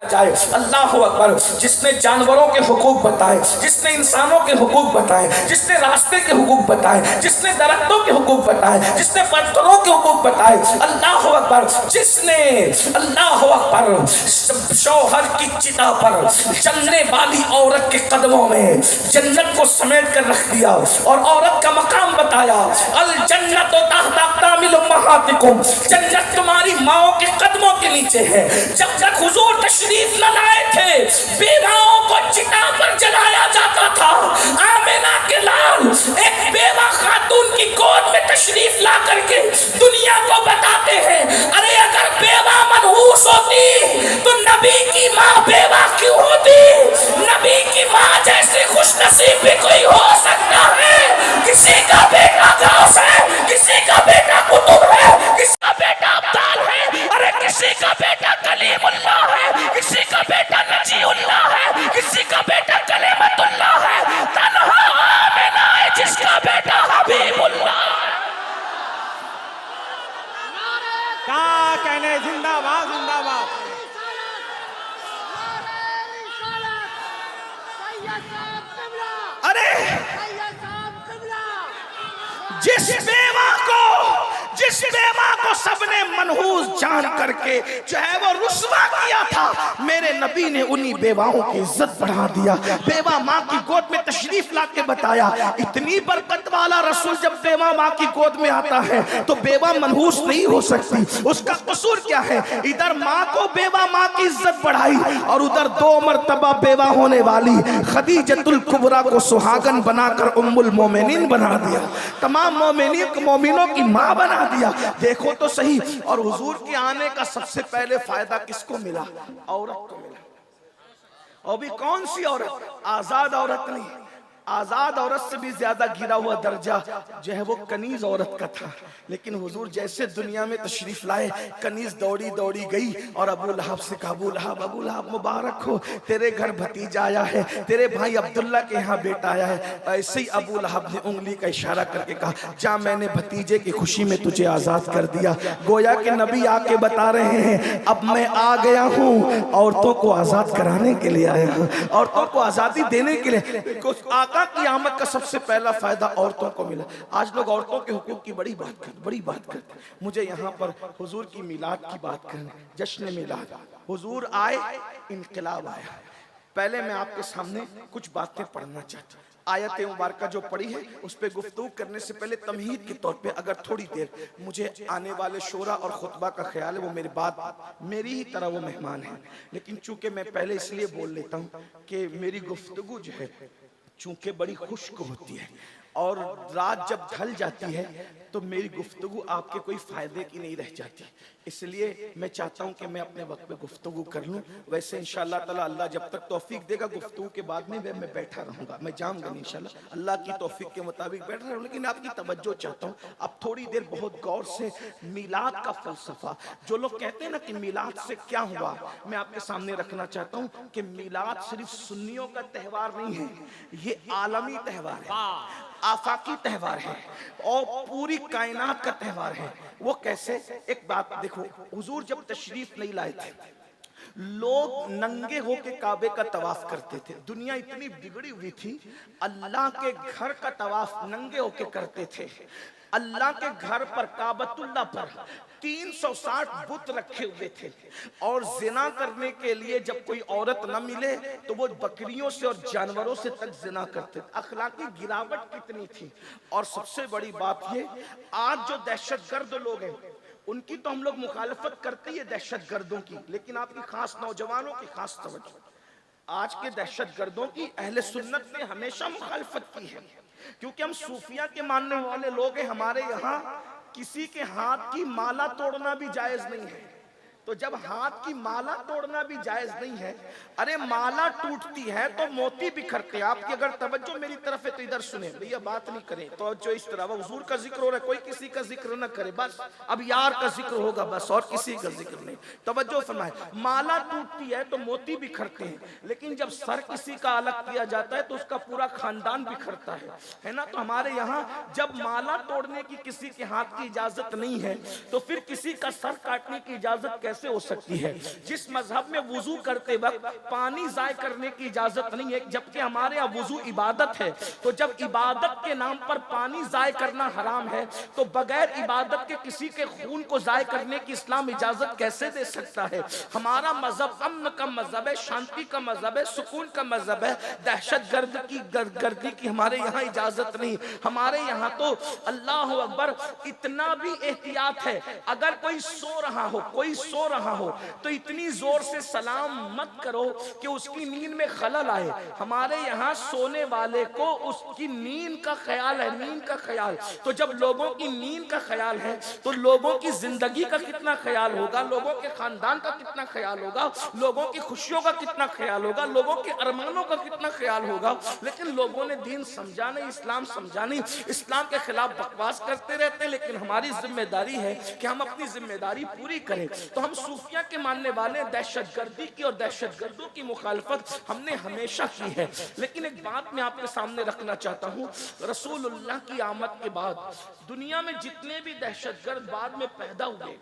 जाए। अल्लाह अकबर। जिसने जानवरों के हुकूक बताए, जिसने इंसानों के हुकूक बताए, जिसने रास्ते के हुकूक बताए, जिसने दरख्तों के हुकूक बताए, जिसने पत्थरों के हुकूक बताए, अल्लाह अकबर। जिसने अल्लाह अकबर शौहर की चिता पर चलने वाली औरत के कदमों में जन्नत को समेट कर रख दिया और औरत का मकाम बताया। अल जन्नत तहता अक़दामिल उम्महातिकुम, जन्नत तुम्हारी माओ के कदमों के नीचे है। जब तक हुजूर तशरीफ न लाए थे, बेवाओं को चिता पर जलाया जाता था। आमिना के लाल एक बेवा खातून की गोद में तशरीफ ला करके दुनिया को बताते हैं, अरे अगर बेवा मनहूस होती तो नबी की माँ बेवा क्यों होती? नबी की माँ जैसे खुशनसीब भी कोई हो सकता है। किसी का बेटा गौस है, किसी का बेटा कुतुब है, किसी का बेटा अब्दाल है, अरे किसी का बेटा कलीमुल्लाह है, किसी का बेटा नजीउल्लाह है, किसी का बेटा कलीमतुल्लाह है। तन्हा आमिना है जिसका बेटा हबीबुल्लाह। क्या कहने, जिंदाबाद जिंदाबाद। अरे जिस बेवा को सबने मनहूस जान करके जो है वो रुस्वा किया था, मेरे नबी ने उन्हीं बेवाओं की इज्जत बढ़ा दिया। बेवा माँ की गोद में तशरीफ ला के बताया, इतनी बरकत वाला रसूल जब बेवा माँ की गोद में आता है तो बेवा मनहूस नहीं हो सकती। उसका कसूर क्या है? इधर माँ को बेवा माँ की इज्जत बढ़ाई और उधर 2 मरतबा बेवा होने वाली खदीजतुल कुबरा को सुहागन बनाकर उम्मुल मोमिनीन बना दिया, तमाम मोमिनों की माँ बना दिया। देखो तो सही। और हुजूर के आने का सबसे पहले फायदा किसको मिला? औरत को मिला। और भी कौन सी औरत? आजाद औरत नहीं, आजाद औरत से भी ज्यादा गिरा हुआ दर्जा जो है वो कनीज औरत का था। लेकिन हुजूर जैसे दुनिया में तशरीफ लाए, कनीज दौड़ी दौड़ी गई और अबू लहब से कहा, अबू लहब मुबारक हो, तेरे घर भतीजा आया है, तेरे भाई अब्दुल्ला के यहाँ बेटा आया है। ऐसे ही अबू लहब ने उंगली का इशारा करके कहा, जा मैंने भतीजे की खुशी में तुझे आजाद कर दिया। गोया के नबी आके बता रहे हैं, अब मैं आ गया हूँ, औरतों को आजाद कराने के लिए आया हूँ, औरतों को आजादी देने के लिए। की आमद का सबसे पहला फायदा औरतों को मिला। आज लोग औरतों के हुकूक की बड़ी बात करते। मुझे यहाँ पर हुजूर की मिलाद की बात करनी, जश्न मिलाद। हुजूर आए, इनकलाब आया। पहले मैं आपके सामने कुछ बातें पढ़ना चाहता हूँ। आयत मुबारका जो पढ़ी है उस पर गुफ्तगू करने से पहले तमहीद के तौर पे अगर थोड़ी देर मुझे आने वाले शोरा और खुतबा का ख्याल है, वो मेरे बाद मेरी ही तरह वो मेहमान है, लेकिन चूंकि मैं पहले इसलिए बोल लेता हूँ कि मेरी गुफ्तगू जो है चूंकि बड़ी खुश्क होती है और रात जब ढल जाती है तो मेरी गुफ्तगू आपके कोई फायदे की नहीं रह जाती। इसलिए मैं चाहता हूं कि मैं अपने वक्त में गुफ्तगू कर लूं। वैसे इंशाअल्लाह ताला अल्लाह जब तक तौफीक देगा गुफ्तगू के बाद में मैं बैठा रहूंगा, मैं जाऊंगा नहीं इंशाअल्लाह, अल्लाह की तौफीक के मुताबिक बैठा रहूं। लेकिन आपकी तवज्जो चाहता हूं अब थोड़ी देर बहुत गौर से मिलाद का फलसफा, जो लोग कहते हैं ना कि मिलाद से क्या हुआ, मैं आपके सामने रखना चाहता हूं कि मिलाद सिर्फ सुन्नियों का त्यौहार नहीं है, ये आलमी त्यौहार है, आफाकी त्यौहार है और पूरी कायनात का त्यौहार है। वो कैसे? एक बात देखो, हुजूर जब तशरीफ नहीं लाए थे, लोग नंगे होके काबे का तवाफ करते थे। दुनिया इतनी बिगड़ी हुई थी, अल्लाह के घर का तवाफ नंगे होके करते थे। अल्लाह के घर पर, काबतुल्लाह पर 360 बुत रखे हुए थे और जिना करने के लिए जब कोई औरत न मिले तो वो बकरियों से और जानवरों से तक जिना करते थे। अखलाकी गिरावट कितनी थी। और सबसे बड़ी बात ये, आज जो दहशतगर्द लोग हैं उनकी तो हम लोग मुखालफत करते ही है दहशतगर्दों की, लेकिन आपकी खास नौजवानों की खास तवज्जो, आज के दहशतगर्दों की अहले सुन्नत ने हमेशा मुखालफत की है, क्योंकि हम सूफिया के मानने वाले लोग हैं। हमारे यहाँ किसी के हाथ की माला तोड़ना भी जायज नहीं है। तो जब हाथ की माला तोड़ना भी जायज नहीं है, अरे माला टूटती है तो मोती बिखरते हैं। आपकी अगर तवज्जो मेरी तरफ है तो इधर सुने भैया, बात नहीं करें तो जो इस तरह हुजूर का जिक्र हो रहा है, कोई किसी का जिक्र न करे, बस अब यार का जिक्र होगा बस, और किसी का जिक्र नहीं। तवज्जो फरमाए, माला टूटती है तो मोती बिखरते हैं, लेकिन जब सर किसी का अलग किया जाता है तो उसका पूरा खानदान बिखरता है ना। तो हमारे यहाँ जब माला तोड़ने की किसी के हाथ की इजाजत नहीं है तो फिर किसी का सर काटने की इजाजत कैसे कैसे हो सकती है? जिस मजहब में वुजू करते वक्त पानी जाय करने की इजाजत नहीं है, जबकि हमारे यहाँ वुजू इबादत है, तो जब इबादत के नाम पर पानी जाय करना हराम है, तो बगैर इबादत के किसी के खून को जाय करने की इस्लाम इजाजत कैसे दे सकता है? हमारा मजहब अमन का मजहब है, शांति का मजहब है, सुकून का मजहब है। दहशत गर्दी की हमारे यहाँ इजाजत नहीं। हमारे यहाँ तो अल्लाह अकबर, इतना भी एहतियात है, अगर कोई सो रहा हो तो इतनी जोर से सलाम मत करो कि उसकी नींद में खलल आए। हमारे यहाँ सोने वाले को उसकी नींद का ख्याल है, नींद का ख्याल। तो जब लोगों की नींद का ख्याल है तो लोगों की जिंदगी का कितना ख्याल होगा, लोगों के खानदान का कितना ख्याल होगा, लोगों की खुशियों का कितना ख्याल होगा, लोगों के अरमानों का कितना ख्याल होगा। लेकिन लोगों ने दीन समझा नहीं, इस्लाम समझा नहीं, इस्लाम के खिलाफ बकवास करते रहते हैं। लेकिन हमारी जिम्मेदारी है कि हम अपनी जिम्मेदारी पूरी करें। तो हम सूफिया के मानने वाले दहशतगर्दी की और दहशतगर्दों की मुखालफत हमने हमेशा की है। लेकिन एक बात मैं आपके सामने रखना चाहता हूँ, रसूलुल्लाह की आमद के बाद दुनिया में जितने भी दहशतगर्द बाद में पैदा हुए,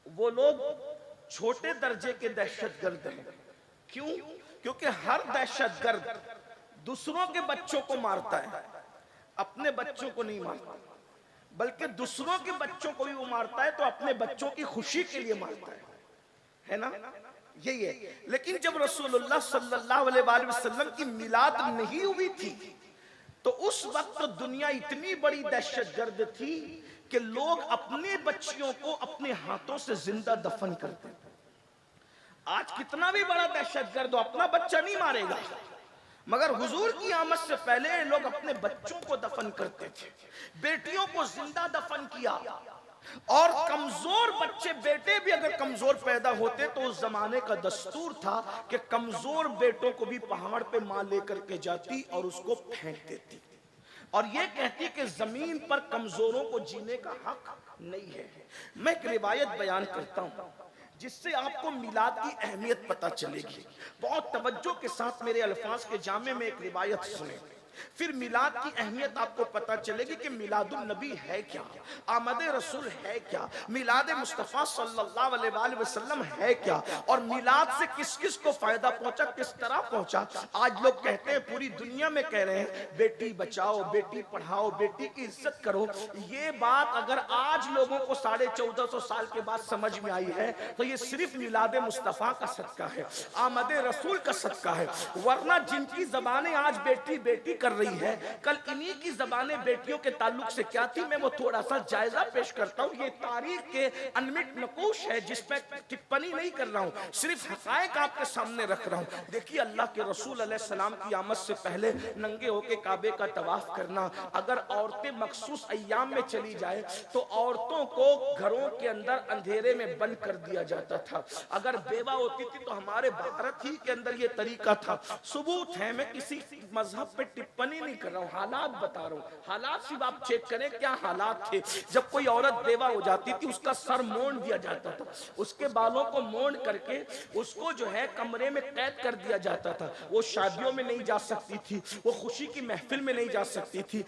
वो लोग छोटे दर्जे के दहशतगर्द हैं। क्यों? क्योंकि हर दहशतगर्द दूसरों के बच्चों को मारता है, अपने बच्चों को नहीं मारता, बल्कि दूसरों के बच्चों को भी वो मारता है तो अपने बच्चों की खुशी के लिए मारता है ना? यही है। लेकिन जब रसूलुल्लाह सल्लल्लाहु अलैहि वसल्लम की मिलाद नहीं हुई थी, तो उस वक्त दुनिया इतनी बड़ी दहशतगर्द थी कि लोग अपने बच्चियों को अपने हाथों से जिंदा दफन करते थे। आज कितना भी बड़ा दहशतगर्द हो, अपना बच्चा नहीं मारेगा, मगर हुजूर की आमद से पहले लोग अपने बच्चों को दफन करते थे, बेटियों को जिंदा दफन किया। और कमजोर बच्चे, बेटे भी अगर कमजोर पैदा होते तो उस जमाने का दस्तूर था कि कमजोर बेटों को भी पहाड़ पे मां लेकर के जाती और उसको फेंक देती और ये कहती कि जमीन पर कमजोरों को जीने का हक नहीं है। मैं एक रिवायत बयान करता हूं जिससे आपको मिलाद की अहमियत पता चलेगी। बहुत तवज्जो के साथ मेरे अल्फाज के जामे में एक रिवायत सुने, फिर मिलाद की अहमियत आपको पता चलेगी कि मिलादुन नबी है क्या, आमद रसूल है क्या, मिलाद मुस्तफ़ा सल्लल्लाहु अलैहि वसल्लम है क्या, और मिलाद से किस किस को फायदा पहुंचा, किस तरह पहुंचा। आज लोग कहते हैं, पूरी दुनिया में कह रहे हैं, बेटी बचाओ, बेटी पढ़ाओ, बेटी की इज्जत करो। ये बात अगर आज लोगों को 1450 साल के बाद समझ में आई है तो ये सिर्फ मिलाद मुस्तफ़ा का सदका है, आमद रसूल का सदका है। वरना जिनकी जबानें आज बेटी बेटी कर रही है, कल इन्हीं की जबानें बेटियों के ताल्लुक से क्या थी, मैं वो थोड़ा सा जायजा पेश करता हूँ। ये तारीख के अनमिट नकूश है जिस पे टिप्पणी नहीं कर रहा हूँ, सिर्फ हकायक आपके सामने रख रहा हूँ। देखिए, अल्लाह के रसूल अलैहिस्सलाम की आमद से पहले नंगे होके काबे का तवाफ करना, अगर औरतें मखसूस अय्याम में चली जाए तो औरतों को घरों के अंदर अंधेरे में बंद कर दिया जाता था। अगर बेवा होती थी तो हमारे भारत ही के अंदर ये तरीका था। सबूत है, मैं किसी मजहब पे टिप्पणी नहीं कर रहा हूँ, हालात बता रहा हूँ। हालात सिर्फ आप चेक करें क्या हालात थे। जब कोई औरत बेवा हो जाती थी, उसका सर मोड़ दिया जाता था, उसके बालों को मोड़ करके उसको जो है कमरे में कैद कर दिया जाता था। वो शादियों में नहीं जा सकती थी, वो खुशी की महफिल में नहीं जा सकती थी।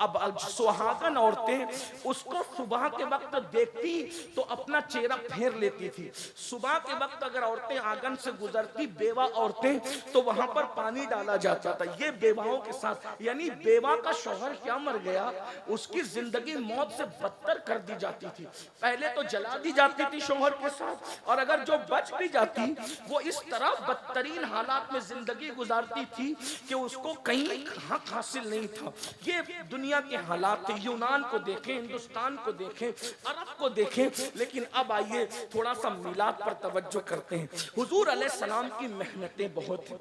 अब सुहागन औरतें उसको सुबह के वक्त देखती तो अपना चेहरा फेर लेती थी। सुबह के वक्त अगर औरतें आंगन से गुजरती, बेवा औरतें, तो वहां पर पानी डाला जाता था। ये बेवाओं के साथ, यानी बेवा का शौहर क्या मर गया, उसकी जिंदगी मौत से बदतर कर दी जाती थी। पहले तो जला दी जाती थी शौहर के साथ, और अगर जो बच भी जाती वो इस तरह बदतरीन हालात में जिंदगी गुजारती थी कि उसको कहीं हक हासिल नहीं था। ये दुनिया के हालात थे। यूनान को देखें, हिंदुस्तान को देखें, अरब को देखें। लेकिन अब आइए थोड़ा सा मिलाद पर तवज्जो करते हैं। हुजूर अलैहिस्सलाम की मेहनतें बहुत हैं,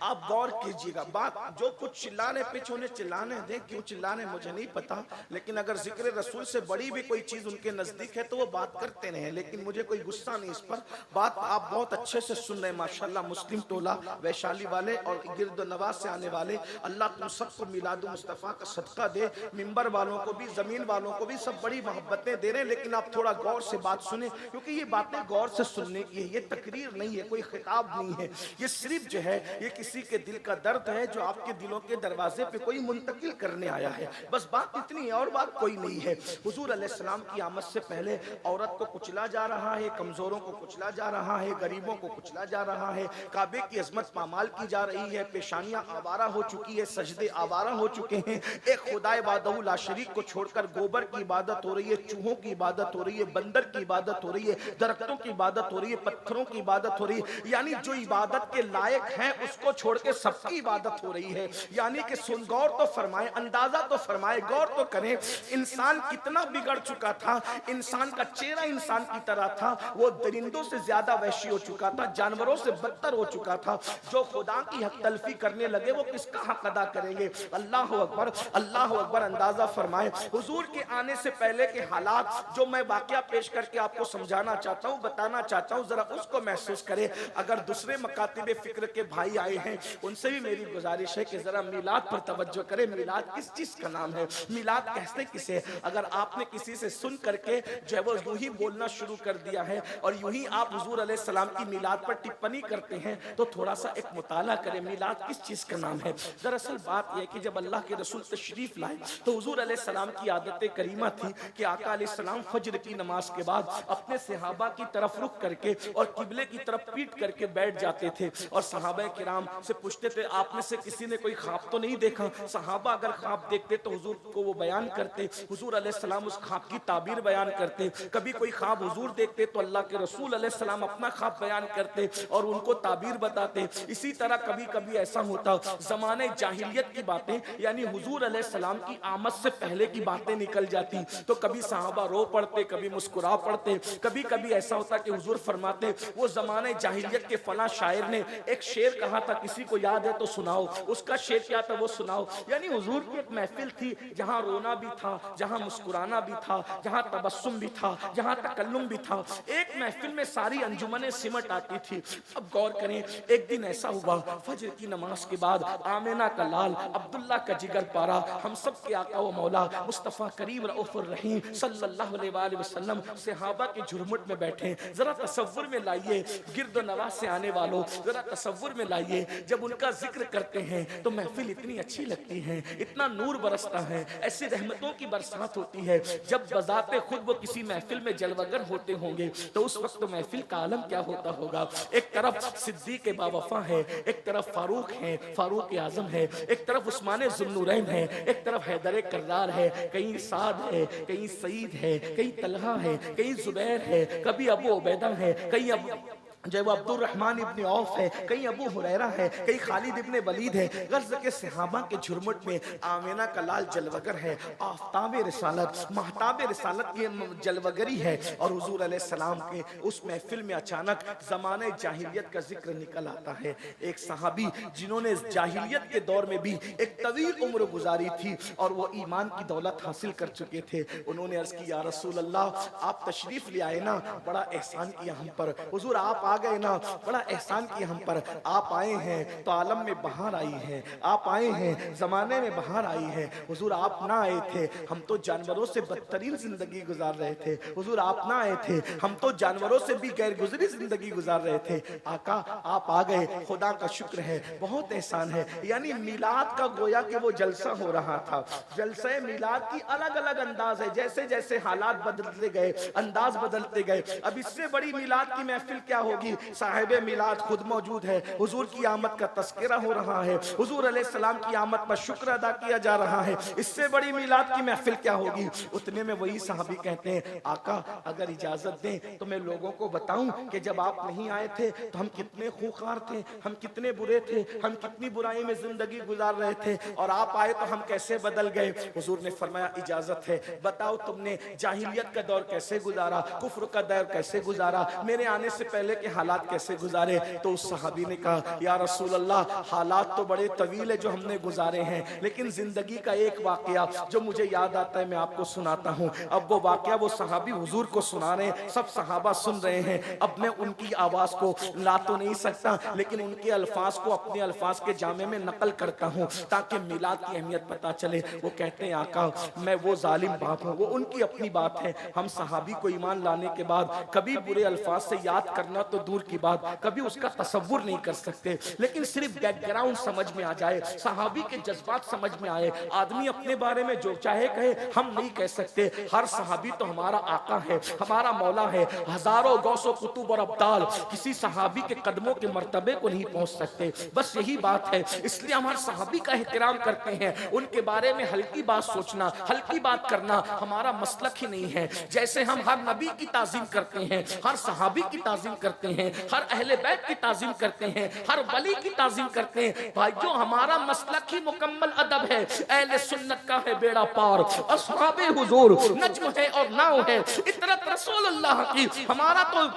आप गौर कीजिएगा। बात जो कुछ चिल्लाने पिछ उन्हें चिल्लाने दें, क्यों चिल्लाने मुझे नहीं पता, लेकिन अगर जिक्र रसूल से बड़ी भी कोई चीज उनके नजदीक है तो वो बात करते रहे। लेकिन मुझे कोई गुस्सा नहीं इस पर। बात आप बहुत अच्छे से सुन रहे हैं माशाल्लाह। मुस्लिम टोला, वैशाली वाले और गिरद नवाज से आने वाले, अल्लाह तुम सबको मिलाद मुस्तफ़ा का सदका दे। मिंबर वालों को भी, जमीन वालों को भी सब बड़ी मोहब्बतें दे रहे हैं। लेकिन आप थोड़ा गौर से बात सुने, क्योंकि ये बातें गौर से सुनने की है। ये तकरीर नहीं है, कोई खिताब नहीं है। ये सिर्फ जो है ये किसी के दिल का दर्द है जो आपके दिलों के दरवाजे पे कोई मुंतकिल करने आया है। बस बात इतनी है और बात कोई नहीं है। हुजूर अलैहिस्सलाम की आमद से पहले औरत को कुचला जा रहा है, कमजोरों को कुचला जा रहा है, गरीबों को कुचला जा रहा है, काबे की अजमत पामाल की जा रही है, पेशानियां आवारा हो चुकी है, सजदे आवारा हो चुके हैं। एक खुदाए वादहू ला शरीक को छोड़कर गोबर की इबादत हो रही है, चूहों की इबादत हो रही है, बंदर की इबादत हो रही है, दरख्तों की इबादत हो रही है, पत्थरों की इबादत हो रही है। यानी जो इबादत के लायक है उसको छोड़ के सबकी इबादत हो रही है। यानी कि सुन, गौर तो फरमाए, अंदाजा तो फरमाए, गौर तो करें, इंसान कितना बिगड़ चुका था। इंसान का चेहरा इंसान की तरह था, वो दरिंदों से ज्यादा वहशी हो चुका था, जानवरों से बदतर हो चुका था। जो खुदा की हक तलफी करने लगे वो किसका हक अदा करेंगे? अल्लाह अकबर, अल्लाह अकबर। अंदाजा फरमाए हुजूर के आने से पहले के हालात जो मैं वाकया पेश करके आपको समझाना चाहता हूँ, बताना चाहता हूँ, जरा उसको महसूस करें। अगर दूसरे मकातिबे फिक्र के भाई आए हैं उनसे भी मेरी गुजारिश है कि जरा मिलाद पर तवज्जो करें। मिलाद किस चीज का नाम है? मिलाद कहते किसे? अगर आपने किसी से सुन करके जो है वो यूं ही बोलना शुरू कर दिया है और यूं ही आप हुजूर अलैहिस्सलाम की मिलाद पर टिप्पणी करते हैं तो थोड़ा सा एक मुताला करें, मिलाद किस चीज का नाम है। दरअसल बात यह कि जब अल्लाह के रसूल तशरीफ लाए तो हुजूर अलैहिस्सलाम की आदत करीमा थी कि आका अलैहिस्सलाम फज्र की नमाज के बाद अपने सहाबा की तरफ रुख करके और किबले की तरफ पीट करके बैठ जाते थे और सहाबा किराम से पूछते थे, आप में से किसी ने कोई ख्वाब तो नहीं देखा? सहाबा अगर ख्वाब देखते तो हुजूर को वो बयान करते, हुजूर अलैहिस्सलाम उस ख्वाब की ताबीर बयान करते। कभी कोई ख्वाब हुजूर देखते तो अल्लाह के रसूल अलैहिस्सलाम अपना ख्वाब बयान करते और उनको ताबीर बताते। इसी तरह कभी कभी ऐसा होता जमाने जाहिलियत की बातें यानी हुजूर अलैहिस्सलाम की आमद से पहले की बातें निकल जाती तो कभी सहाबा रो पड़ते, कभी मुस्कुरा पड़ते। कभी कभी ऐसा होता कि हुजूर फरमाते वो जमाने जाहिलियत के फला शायर ने एक शेर कहा था, किसी को याद है तो सुनाओ। उसका शेर क्या था वो सुनाओ। यानी हुजूर की एक महफिल थी जहां रोना भी था, जहां मुस्कुराना भी था, जहां तबस्सुम भी था, जहां तकल्लुम भी था। एक महफिल में सारी अंजुमने सिमट आती थी। अब गौर करें, एक दिन ऐसा हुआ फजर की नमाज के बाद आमिना का लाल, अब्दुल्ला का जिगर पारा, हम सब के आका व मौला मुस्तफा करीम रऊफुर रहीम सल्लल्लाहु अलैहि वसल्लम सहाबा के झुरमुट में बैठे। जरा तसव्वुर में लाइए, गिरदो नवाज से आने वालों जरा तसव्वुर में लाइए, जब उनका जिक्र करते हैं तो महफिल इतनी अच्छी लगती है, इतना नूर बरसता है, ऐसी रहमतों की बरसात होती है। जब बजाते खुद वो किसी महफिल में जलवगर होते होंगे तो उस वक्त तो महफिल का आलम क्या होता होगा। एक तरफ सिद्दीक बावफा है, एक तरफ फारूक है, फारूक आजम है, एक तरफ उस्मान जुन्नूरैन है, एक तरफ हैदर कर्रार है, कहीं साद है, कहीं सईद है, कहीं तलहा है, कहीं जुबैर है, कभी अबू उबैदा है, कहीं अबू जो वो अब्दुर रहमान इब्ने औफ है, कहीं अबू हुरैरा है, कहीं खालिद इब्ने वलीद है। गर्ज के सहाबा के झुरमुट में आमिना का लाल जलवगर है, आफ्ताब रिसालत, महताब रिसालत की जलवगरी है। और हुजूर अलैहिस्सलाम के उस महफिल में अचानक जमाने जाहिलियत का जिक्र निकल आता है। एक सहाबी जिन्होंने जाहिलियत के दौर में भी एक तवील उम्र गुजारी थी और वो ईमान की दौलत हासिल कर चुके थे, उन्होंने अर्ज की, या रसूल अल्लाह, आप तशरीफ ले आए ना, बड़ा एहसान किया हम पर। हुजूर आप आ गए ना, बड़ा एहसान किया हम पर। आप आए हैं तो आलम में बहार आई है, आप आए हैं जमाने में बहार आई है। हुजूर आप ना आए थे हम तो जानवरों से बदतरीन जिंदगी गुजार रहे थे। हुजूर आप ना आए थे हम तो जानवरों से भी गैर गुजरी जिंदगी गुजार रहे थे। आका आप आ गए, खुदा का शुक्र है, बहुत एहसान है। यानी मिलाद का गोया कि वो जलसा हो रहा था। जलसे मिलाद की अलग अलग अंदाज है, जैसे जैसे हालात बदलते गए, अंदाज बदलते गए। अब इससे बड़ी मिलाद की महफिल क्या होगी? साहिबे मिलाद खुद मौजूद है, हुजूर की आमद का तस्करा हो रहा है, हुजूर अलैहिस्सलाम की आमद पर शुक्र अदा किया जा रहा है। इससे बड़ी मिलाद की महफिल क्या होगी? उतने में वही सहाबी कहते हैं, आका अगर इजाजत दें तो मैं लोगों को बताऊं कि जब आप नहीं आए थे तो हम कितने खूंखार थे, हम कितने बुरे थे, हम कितनी बुराई में जिंदगी गुजार रहे थे, और आप आए तो हम कैसे बदल गए। हुजूर ने फरमाया, इजाजत है, बताओ तुमने जाहिलियत का दौर कैसे गुजारा, कुफ्र का दौर कैसे गुजारा, मेरे आने से पहले के हालात कैसे गुजारे। तो उस सहाबी ने कहा, या रसूल अल्लाह, हालात तो बड़े तवील है जो हमने गुजारे हैं, लेकिन जिंदगी का एक वाकया जो मुझे याद आता है मैं आपको सुनाता हूँ। अब वो वाकया वो सहाबी हुजूर को सुना रहे हैं, सब सहाबा सुन रहे हैं। अब मैं उनकी आवाज को ला तो नहीं सकता, लेकिन उनके अल्फाज को अपने अल्फाज के जामे में नकल करता हूँ ताकि मिलाद की अहमियत पता चले। वो कहते हैं, आका मैं वो जालिम बाप हूँ, वो उनकी अपनी बात है, हम सहाबी को ईमान लाने के बाद कभी बुरे अल्फाज से याद करना तो दूर की बात, कभी उसका तसव्वुर नहीं कर सकते। लेकिन सिर्फ बैकग्राउंड समझ में आ जाए, सहाबी के जज्बात समझ में आए, आदमी अपने बारे में जो चाहे कहे, हम नहीं कह सकते। हर सहाबी तो हमारा आका है, हमारा मौला है। हजारों गौसो कुतुब और अब्दाल किसी सहाबी के कदमों के मर्तबे को नहीं पहुंच सकते। बस यही बात है, इसलिए हमारे सहाबी का एहतराम करते हैं। उनके बारे में हल्की बात सोचना, हल्की बात करना हमारा मसलक ही नहीं है। जैसे हम हर नबी की ताज़ीम करते हैं, हर सहाबी की ताज़ीम करते हैं, हर अहले बैत की ताज़ीम करते हैं, हर वली की ताज़ीम करते हैं। भाइयों, हमारा मसलक ही मुकम्मल अदब है। अहले सुन्नत का है बेड़ा पार, अस्हाबे हुजूर नज्म है और नाव है, इतरत रसूलुल्लाह की। हमारा तो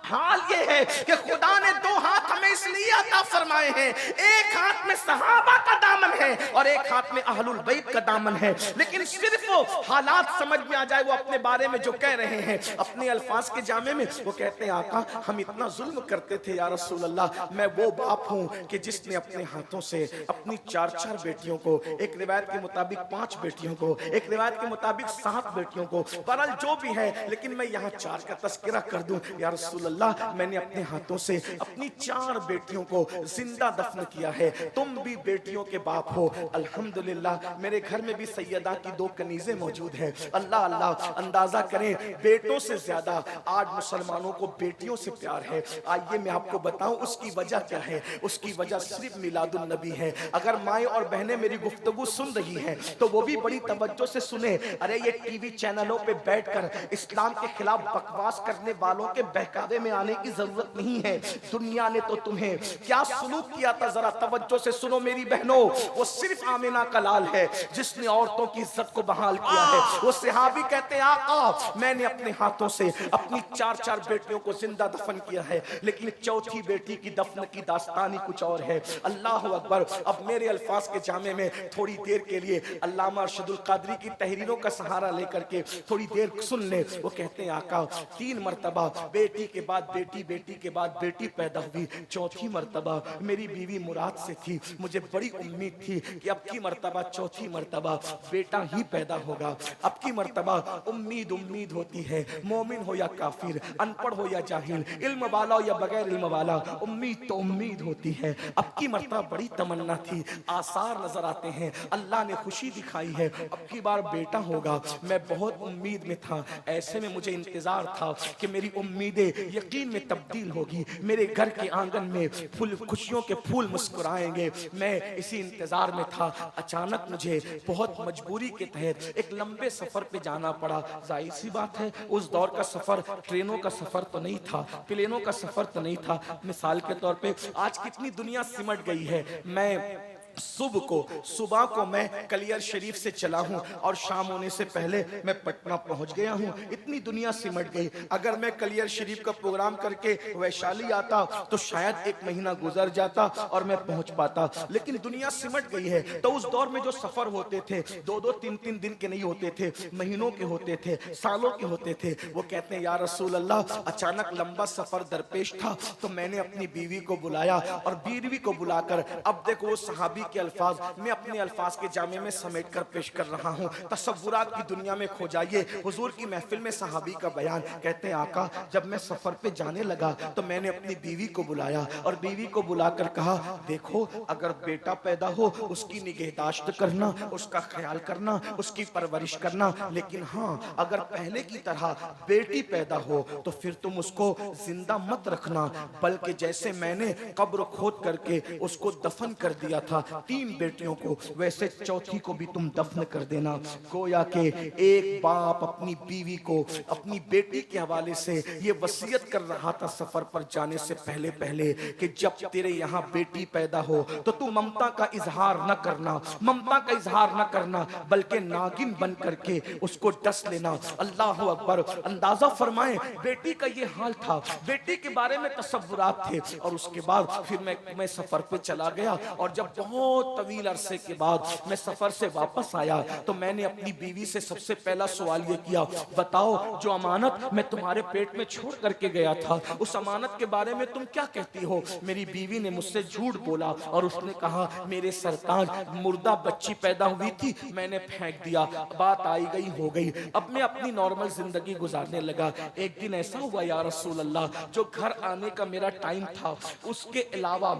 हाल ये है कि खुदा ने दो हाथ हमें इसलिए अता फरमाए हैं, एक हाथ में सहाबा का दामन है और एक हाथ में अहलुल बैत का दामन है। लेकिन सिर्फ वो हालात समझ में आ जाए, वो अपने बारे में जो कह रहे हैं अपने अल्फाज के जामे में, वो कहते हैं आका हम इतना जुल्म करते थे या रसूल अल्लाह। मैं वो बाप हूँ कि जिसने अपने हाथों से अपनी 4-4 बेटियों को, एक रिवायत के मुताबिक 5 बेटियों को, एक रिवायत के मुताबिक 7 बेटियों को, बहरहाल जो भी है, लेकिन मैं यहाँ 4 का तस्करा कर दूं या रसूल अल्लाह, मैंने अपने हाथों से अपनी 4 बेटियों को जिंदा दफन किया है। तुम भी बेटियों के बाप हो। अल्हम्दुलिल्लाह मेरे घर में भी सैयदा की 2 कनीज़ें मौजूद हैं। अल्लाह अल्लाह, अंदाजा करें बेटों से ज्यादा आज मुसलमानों को बेटियों से प्यार है। आइए मैं आपको बताऊं उसकी वजह क्या है। उसकी वजह सिर्फ मिलादुन नबी है। अगर माएँ और बहनें मेरी गुफ्तगू सुन रही हैं तो वो भी बड़ी तवज्जो से सुने। अरे ये टीवी चैनलों पे बैठकर इस्लाम के खिलाफ बकवास करने वालों के बहकावे में आने की जरूरत नहीं है। दुनिया ने तो तुम्हें क्या सुलूक किया था, जरा तवज्जो से सुनो मेरी बहनों। वो सिर्फ आमिना का लाल है जिसने औरतों की इज्जत को बहाल किया है। वो सहाबी कहते हैं आका मैंने अपने हाथों से अपनी 4-4 बेटियों को जिंदा दफन किया है, लेकिन 4थी बेटी की दफन की दास्तानी कुछ और है। अल्लाह अकबर। अब मेरे अल्फाज के जामे में थोड़ी देर के लिए अल्लामा अरशदुल कादरी की तहरीरों का सहारा लेकर के थोड़ी देर सुन ले। वो कहते हैं आका 3 मरतबा बेटी के बाद बेटी, बेटी के बाद बेटी पैदा हुई। 4थी मरतबा मेरी बीवी मुराद से थी। मुझे बड़ी उम्मीद थी कि अब की मरतबा 4थी मरतबा बेटा ही पैदा होगा। अब की मरतबा उम्मीद होती है, मोमिन हो या काफिर, अनपढ़ हो या जाहिल, इल्म वाला हो या बगैर इल्म वाला, उम्मीद तो उम्मीद होती है। अब की मरतबा बड़ी तमन्ना थी, आसार नजर आते हैं, अल्लाह ने खुशी दिखाई है, अब की बार बेटा होगा। मैं बहुत उम्मीद में था। ऐसे में मुझे इंतजार था कि मेरी उम्मीदें यकीन में तब्दील होगी, मेरे घर के आंगन में फूल खुशियों के फूल मुस्कुराएंगे। मैं इसी इंतजार में था। अचानक मुझे बहुत मजबूरी के तहत एक लंबे सफर पे जाना पड़ा। जाहिर सी बात है उस दौर का सफर ट्रेनों का सफर तो नहीं था, प्लेनों का सफर तो नहीं था। मिसाल के तौर पे आज कितनी दुनिया सिमट गई है। मैं सुबह को मैं कलियर शरीफ से चला हूं और शाम होने से पहले मैं पटना पहुंच गया हूं। इतनी दुनिया सिमट गई। अगर मैं कलियर शरीफ का प्रोग्राम करके वैशाली आता तो शायद 1 महीना गुजर जाता और मैं पहुंच पाता, लेकिन दुनिया सिमट गई है। तो उस दौर में जो सफर होते थे 2-2, 3-3 दिन के नहीं होते थे, महीनों के होते थे, सालों के होते थे। वो कहते हैं या रसूल अल्लाह अचानक लंबा सफर दरपेश था तो मैंने अपनी बीवी को बुलाया और बीवी को बुलाकर अब देखो सहाबी के अल्फाज मैं अपने अल्फाज के जामे में समेट कर पेश कर रहा हूं। तसव्वुरात की दुनिया में खो जाइए। हुजूर की महफिल में सहाबी का बयान। कहते हैं आका जब मैं सफर पे जाने लगा तो मैंने अपनी बीवी को बुलाया और बीवी को बुलाकर कहा देखो अगर बेटा पैदा हो उसकी निगहदाश्त करना, उसका ख्याल करना, उसकी परवरिश करना, लेकिन हाँ अगर पहले की तरह बेटी पैदा हो तो फिर तुम उसको जिंदा मत रखना, बल्कि जैसे मैंने कब्र खोद करके उसको दफन कर दिया था 3 बेटियों को, वैसे 4थी को भी तुम दफन कर देना। गोया के एक बाप अपनी बीवी को अपनी बेटी के हवाले से ये वसीयत कर रहा था सफर पर जाने से पहले पहले कि जब तेरे यहाँ बेटी पैदा हो तो तू ममता का इजहार न करना, ममता का इजहार न करना, बल्कि नागिन बन करके उसको डस लेना। अल्लाह अकबर। अंदाजा फरमाए बेटी का ये हाल था, बेटी के बारे में तसव्वुरात थे। और उसके बाद फिर मैं सफर पे चला गया और जब बहुत बहुत तवील अरसे के बाद मैं सफर से वापस आया तो मैंने अपनी बीवी से सबसे पहला सवाल ये किया, बताओ जो अमानत मैं तुम्हारे पेट में छोड़ करके गया था उस अमानत के बारे में तुम क्या कहती हो। मेरी बीवी ने मुझसे झूठ बोला और उसने कहा, मेरे सरताज मुर्दा बच्ची पैदा हुई थी, मैंने फेंक दिया, बात आई गई हो गई, अब मैं अपनी नॉर्मल जिंदगी गुजारने लगा। एक दिन ऐसा हुआ या रसूल अल्लाह, जो घर आने का मेरा टाइम था उसके अलावा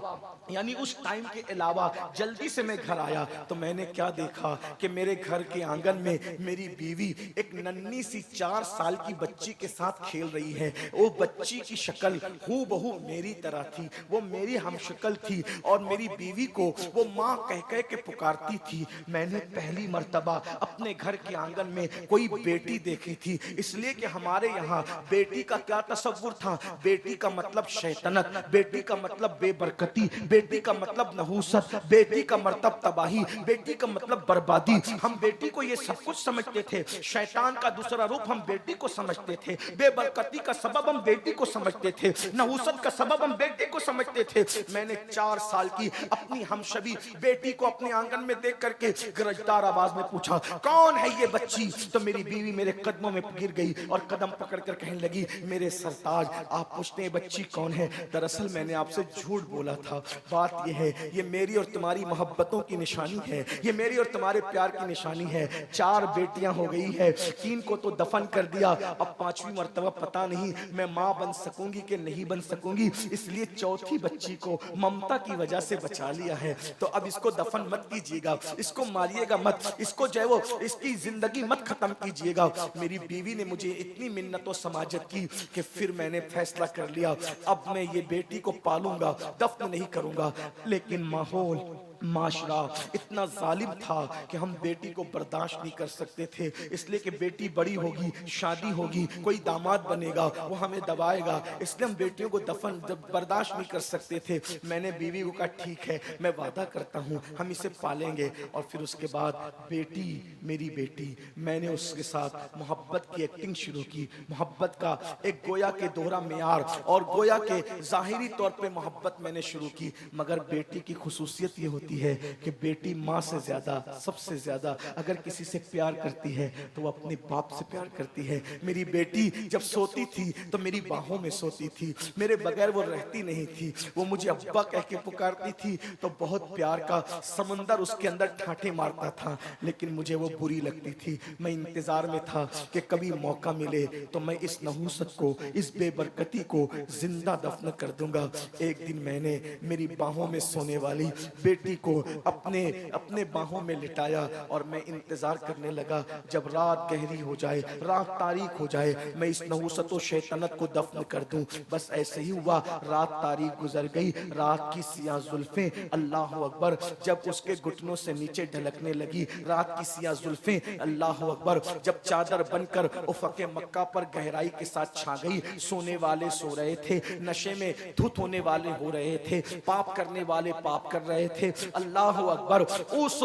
यानी उस टाइम के अलावा जल्दी से मैं घर आया तो मैंने क्या देखा कि मेरे घर के आंगन में मेरी बीवी एक नन्ही सी 4 साल की बच्ची के साथ खेल रही है। वो बच्ची की शक्ल हूबहू मेरी तरह थी, वो मेरी हमशक्ल थी और मेरी बीवी को वो माँ कह कह के पुकारती थी। मैंने पहली मर्तबा अपने घर के आंगन में कोई बेटी देखी थी, इसलिए कि हमारे यहाँ बेटी का क्या तस्वुर था, बेटी का मतलब शैतानत, बेटी का मतलब बेबरकती, बेटी का मतलब नहूसत, बेटी का मतलब तबाही, बेटी का मतलब बर्बादी। हम बेटी को ये सब कुछ समझते थे, शैतान का दूसरा रूप हम बेटी को समझते थे, बेबरकती का सबब हम बेटी को समझते थे, नहूसत का सबब हम बेटी को समझते थे। मैंने 4 साल की अपनी हमशबी बेटी को अपने आंगन में देख करके गरजदार आवाज में पूछा, कौन है ये बच्ची? तो मेरी बीवी मेरे कदमों में गिर गई और कदम पकड़कर कहने लगी, मेरे सरताज आप पूछते हैं बच्ची कौन है? दरअसल मैंने आपसे झूठ बोला था, बात यह है ये मेरी और तुम्हारी मोहब्बतों की निशानी है, ये मेरी और तुम्हारे प्यार की निशानी है। 4 बेटियां हो गई है, 3 को तो दफन कर दिया, अब 5वीं मर्तबा पता नहीं मैं माँ बन सकूंगी कि नहीं बन सकूंगी, इसलिए चौथी बच्ची को ममता की वजह से बचा लिया है। तो अब इसको दफन मत कीजिएगा, इसको मारिएगा मत, इसको जो है वो इसकी जिंदगी मत खत्म कीजिएगा। मेरी बीवी ने मुझे इतनी मिन्नत और समाजत की कि फिर मैंने फैसला कर लिया, अब मैं ये बेटी को पालूंगा, दफन नहीं करूंगा। लेकिन माहौल माशरा इतना जालिम था कि हम बेटी को बर्दाश्त नहीं कर सकते थे, इसलिए कि बेटी बड़ी होगी, शादी होगी, कोई दामाद बनेगा, वो हमें दबाएगा, इसलिए हम बेटियों को दफन बर्दाश्त नहीं कर सकते थे। मैंने बीवी को कहा ठीक है, मैं वादा करता हूँ हम इसे पालेंगे। और फिर उसके बाद बेटी मेरी बेटी, मैंने उसके साथ मोहब्बत की एक्टिंग शुरू की, मोहब्बत का एक गोया के दोहरा मेयार और गोया के जाहिरी तौर पे मोहब्बत मैंने शुरू की। मगर बेटी की खुसूसियत ये होती है कि बेटी माँ से ज्यादा, सबसे ज्यादा अगर किसी से प्यार करती है तो वो अपने बाप से प्यार करती है। मेरी बेटी जब सोती थी तो मेरी बाहों में सोती थी, मेरे बगैर वो रहती नहीं थी, वो मुझे अब्बा कह के पुकारती थी तो बहुत प्यार का समंदर उसके अंदर ठाठे मारता था, लेकिन मुझे वो बुरी लगती थी। मैं इंतजार में था कि कभी मौका मिले तो मैं इस नहूसत को, इस बेबरकती को जिंदा दफन कर दूंगा। एक दिन मैंने मेरी बाहों में सोने वाली बेटी को अपने बाहों में लिटाया और मैं इंतजार करने लगा जब रात गहरी हो जाए, रात तारीक हो जाए, मैं इस नहूसत और शैतानत को दफन कर दूं। बस ऐसे ही हुआ, रात तारीक गुजर गई, रात की सियाह जुल्फें अल्लाह अकबर जब उसके घुटनों से नीचे ढलकने लगी, रात की सियाह जुल्फें अल्लाह अकबर जब चादर बनकर उफ़क़े मक्का पर गहराई के साथ छा गई। सोने वाले सो रहे थे, नशे में धुत होने वाले हो रहे थे, पाप करने वाले पाप कर रहे थे। अल्लाह अकबर उस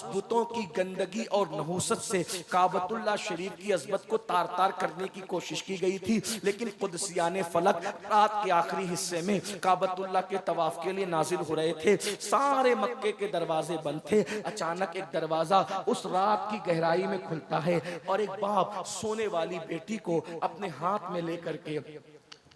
बुतों की गंदगी और नहूसत से काबतुल्लाह शरीफ की अज़मत को तार तार करने की कोशिश की गई थी, लेकिन कुदसियाने फलक रात के आखिरी हिस्से में काबतुल्लाह के तवाफ के लिए नाजिल हो रहे थे। सारे मक्के के दरवाजे बंद थे। अचानक एक दरवाजा उस रात की गहराई में खुलता है और एक बाप सोने वाली बेटी को अपने हाथ में लेकर के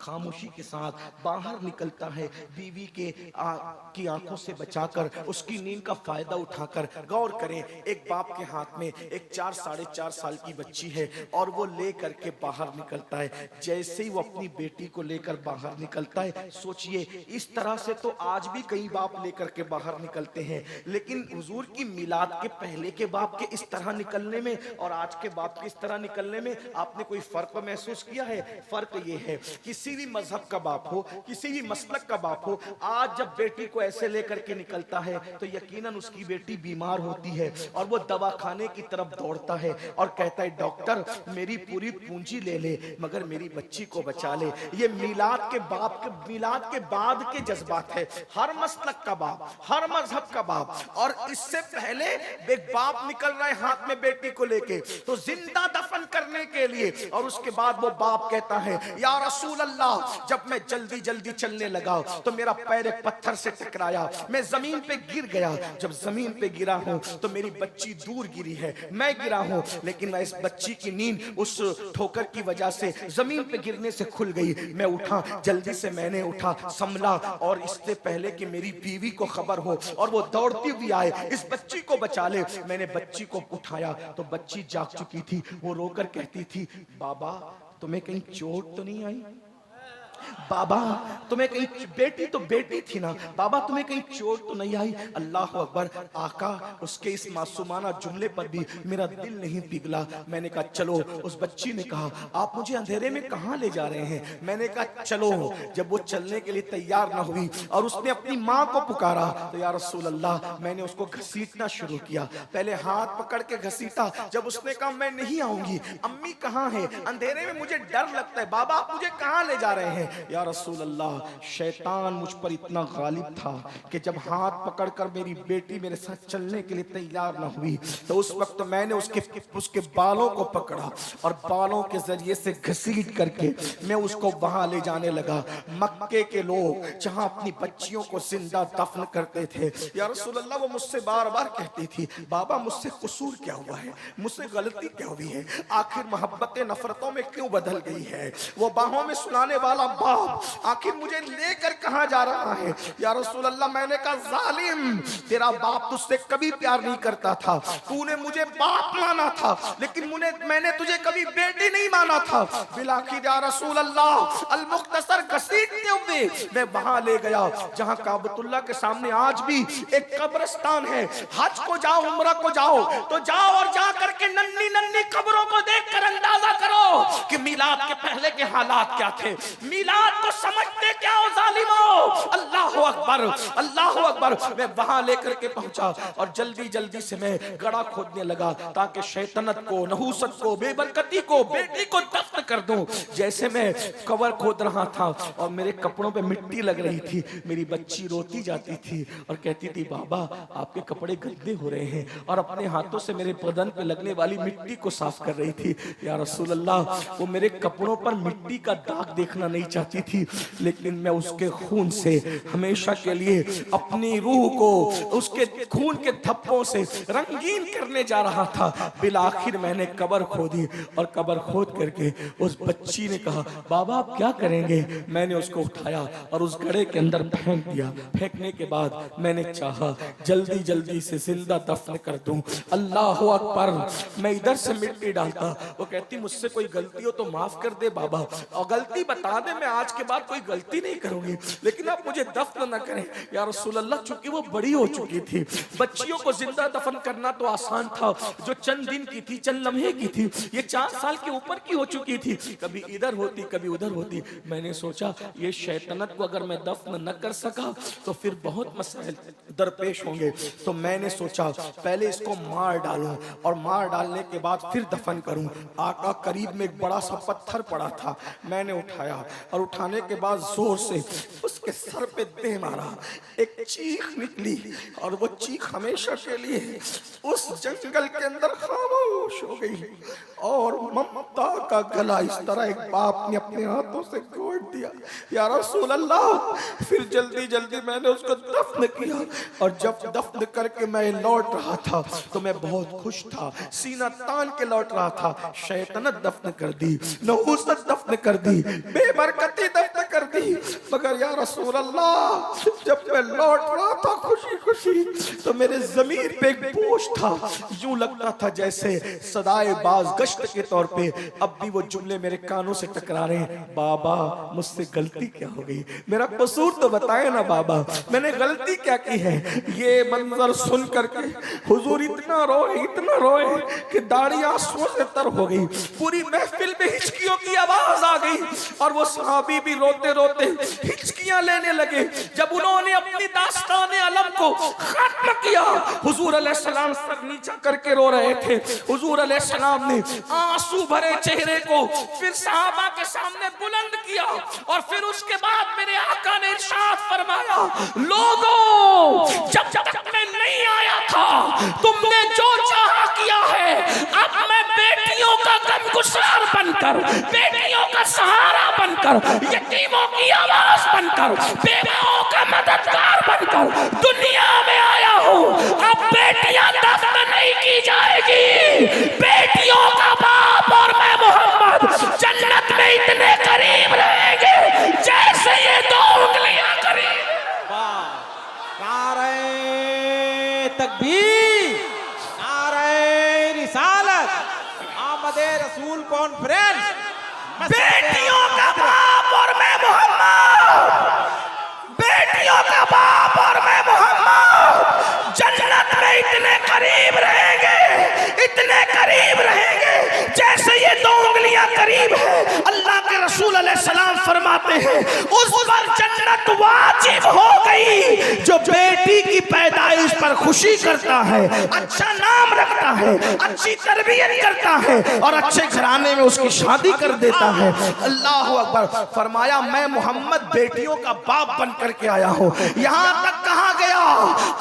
खामोशी के साथ बाहर निकलता है, बीवी की आंखों से बचाकर, उसकी नींद का फायदा उठाकर। गौर करें, एक बाप के हाथ में एक 4 साढ़े 4 साल की बच्ची है और वो ले करके बाहर निकलता है। जैसे ही वो अपनी बेटी को लेकर बाहर निकलता है, सोचिए इस तरह से तो आज भी कई बाप लेकर के बाहर निकलते हैं, लेकिन हुजूर की मिलाद के पहले के बाप के इस तरह निकलने में और आज के बाप के इस तरह निकलने में आपने कोई फर्क महसूस किया है? फर्क ये है, किसी भी मजहब का बाप हो, किसी भी मसलक का बाप हो, आज जब बेटी को ऐसे लेकर के निकलता है तो यकीनन उसकी बेटी बीमार होती है और वो दवाखाने की तरफ दौड़ता है और कहता है डॉक्टर मेरी पूरी पूंजी ले ले मगर मेरी बच्ची को बचा ले। ये मिलाद के बाप के, मिलाद के बाद के जज्बात है। हर मसलक का बाप, हर मजहब का बाप, और इससे पहले एक बाप निकल रहा है हाथ में बेटी को लेके तो जिंदा दफन करने के लिए, और उसके बाद वो बाप कहता है या रसूल अल्लाह अल्लाह, जब मैं जल्दी जल्दी चलने लगा तो मेरा पैर एक पत्थर से टकराया, मैं जमीन पे गिर गया। जब जमीन पे गिरा हूं तो मेरी बच्ची दूर गिरी है, मैं गिरा हूं, लेकिन मैं इस बच्ची की नींद उस ठोकर की वजह से जमीन पे गिरने से खुल गई। मैं उठा, जल्दी से मैंने उठा, संभला, और इससे पहले कि मेरी बीवी को खबर हो और वो दौड़ती हुई आए इस बच्ची को बचा ले, मैंने बच्ची को उठाया तो बच्ची जाग चुकी थी। वो रोकर कहती थी, बाबा तुम्हें कहीं चोट तो नहीं आई? बाबा तुम्हें कहीं, बेटी तो बेटी थी ना, बाबा तुम्हें कहीं चोट तो नहीं आई? अल्लाह अकबर। आका, उसके इस मासूमाना जुमले पर भी मेरा दिल नहीं पिघला। मैंने कहा चलो। उस बच्ची ने कहा, आप मुझे अंधेरे में कहां ले जा रहे हैं? मैंने कहा चलो। जब वो चलने के लिए तैयार ना हुई और उसने अपनी माँ को पुकारा तो या रसूल अल्लाह, मैंने उसको घसीटना शुरू किया। पहले हाथ पकड़ के घसीटा, जब उसने कहा मैं नहीं आऊंगी, अम्मी कहाँ है, अंधेरे में मुझे डर लगता है, बाबा आप मुझे कहाँ ले जा रहे हैं? या रसूल अल्लाह, शैतान मुझ पर इतना गालिब था कि जब हाथ पकड़कर मेरी बेटी मेरे साथ चलने के लिए तैयार न हुई तो उस वक्त मैंने उसके बालों को पकड़ा और बालों के जरिए से घसीट करके मैं उसको वहां ले जाने लगा। मक्के के लोग जहां अपनी बच्चियों को जिंदा दफन करते थे, या रसूल अल्लाह, वो मुझसे बार बार कहती थी, बाबा मुझसे कसूर क्या हुआ है, मुझसे गलती क्या हुई है, आखिर मोहब्बतें नफरतों में क्यों बदल गई है? वो बाहों में सुनाने वाला बाप आखिर मुझे लेकर कहां जा रहा है? या रसूल अल्लाह, मैंने कहा जालिम, तेरा बाप तुझसे कभी प्यार नहीं करता था, तूने मुझे बाप माना था, लेकिन मैंने तुझे कभी बेटी नहीं माना था। बिलाखिर या रसूल अल्लाह, अल मुख्तसर घसीटते हुए मैं वहां ले गया जहां काबतुल्लाह के सामने आज भी एक कब्रिस्तान है। हज को जाओ, उम्रा को जाओ तो जाओ और जा करके नन्ही नन्ही कब्रों को देखकर अंदाजा करो कि मिलाद के पहले के हालात क्या थे। मिलाद को समझते क्या हो जालिमो? अल्लाह अकबर, अल्लाह अकबर। मैं वहां लेकर के पहुंचा और जल्दी जल्दी से मैं गड़ा खोदने लगा ताकि शैतानत को, नहूसत को, बेबरकती को, बेटी को दफ्न कर दूं। जैसे मैं कबर खोद रहा था और मेरे कपड़ों पे मिट्टी लग रही थी, मेरी बच्ची रोती जाती थी और कहती थी, बाबा आपके कपड़े गंदे हो रहे हैं, और अपने हाथों से मेरे बदन पे लगने वाली मिट्टी को साफ कर रही थी। या रसूल अल्लाह, वो मेरे कपड़ों पर मिट्टी का दाग देखना नहीं चाहती थी, लेकिन मैं उसके खून से हमेशा के लिए अपनी रूह को उसके खून के धब्बों से रंगीन करने जा रहा था। बिलाखिर मैंने कब्र खोदी और कब्र खोद करके उस बच्ची ने कहा, बाबा आप क्या करेंगे? मैंने उसको उठाया और उस गड्ढे के अंदर फेंक दिया। फेंकने के बाद मैंने चाहा जल्दी जल्दी से जिंदा दफन कर दूं। अल्लाह अकबर। मैं इधर से मिट्टी डालता, वो कहती मुझसे कोई गलती हो तो माफ कर दे बाबा, और गलती बता दे, मैं आज के बाद कोई गलती नहीं करूंगी, लेकिन आप मुझे दफन न करें। या रसूल अल्लाह, चूंकि वो बड़ी हो चुकी थी, बच्चियों को जिंदा दफन करना तो आसान था, जो चंद दिन की थी, चंद लम्हे की थी, ये 4 साल के ऊपर की हो चुकी थी, कभी इधर होती कभी उधर होती। मैंने सोचा ये शैतानत को अगर मैं दफन न कर सका तो फिर बहुत मसाइल दरपेश होंगे। तो मैंने सोचा पहले इसको मार डालूं और मार डालने के बाद फिर दफन करूं। आका करीब में एक बड़ा सा पत्थर पड़ा था, मैंने उठाया और उठाने के बाद जोर से उसके सर पे दे मारा। एक चीख निकली और वो चीख हमेशा के लिए उस जंगल के अंदर खामोश हो गई। और ममता का गला इस तरह एक बाप ने अपने हाथों से घोट दिया। या रसूल अल्लाह, फिर जल्दी जल्दी मैंने उसको दफन किया, और जब दफन करके मैं लौट रहा था तो मैं बहुत खुश था, सीना तान के लौट रहा था। शैतानत दफन कर दी, नहूसत दफन कर दी, बेबरकती दफन कर दी, मगर या रसूल अल्लाह, जब मैं लौट रहा था खुशी खुशी तो मेरे ज़मीर पे एक बोझ था। यूं लगता था जैसे सदाए बाज गश्त के तौर पे अब भी वो जुमले मेरे कानों से टकरा रहे हैं, बाबा मुझसे गलती क्या हो गई, मेरा कसूर तो बताए ना बाबा, मैंने गलती क्या की है। ये मंजर सुन करके हुजूर इतना रोए कि दाढ़ी आंसुओं से तर हो गई। पूरी महफिल में हिचकियों की आवाज आ गई और वो सहाबी भी रोते रोते हिचकियां लेने लगे। जब उन्होंने अपनी दास्तान अलम को खत्म किया, हुजूर अलैहिस्सलाम सर नीचा करके रो रहे थे। हुजूर अलैहिस्सलाम ने आंसू भरे चेहरे को फिर सहाबा के सामने बुलंद किया और फिर उसके बाद मेरे आका ने इरशाद फरमाया, लोगों जब तक मैं नहीं आया था तुमने जो चाहा किया है, अब मैं बेटियों का गमगुसार बन बनकर, बेटियों का सहारा बनकर, यतीमों की आवाज बनकर, बेवाओं का मददगार बनकर दुनिया में आया हूँ। अब बेटियां दफन नहीं की जाएगी, बेटियों का बाप और मैं मोहम्मद जन्नत में इतने करीब रहेंगे जैसे ये दो उंगलियां करीब। नारे तकबीर, नारे रिसालत, आमदे रसूल कॉन्फ्रेंस। बेटियों का बाप और मैं मोहम्मद, बेटियों का बाप और मैं मोहम्मद जन्नत में इतने करीब रहेंगे, इतने करीब रहेंगे जैसे ये दो उंगलियां करीब है। अल्लाह के रसूल अलैहिस्सलाम फरमाते हैं उस पर जन्नत वाजिब हो गई जो बेटी की पैदाइश पर खुशी करता है, अच्छा नाम रखता है, अच्छी तरबियत करता है और अच्छे घराने में उसकी शादी कर देता है। अल्लाह अकबर। फरमाया मैं मोहम्मद बेटियों का बाप बन करके आया हूँ। यहाँ तक कहा गया,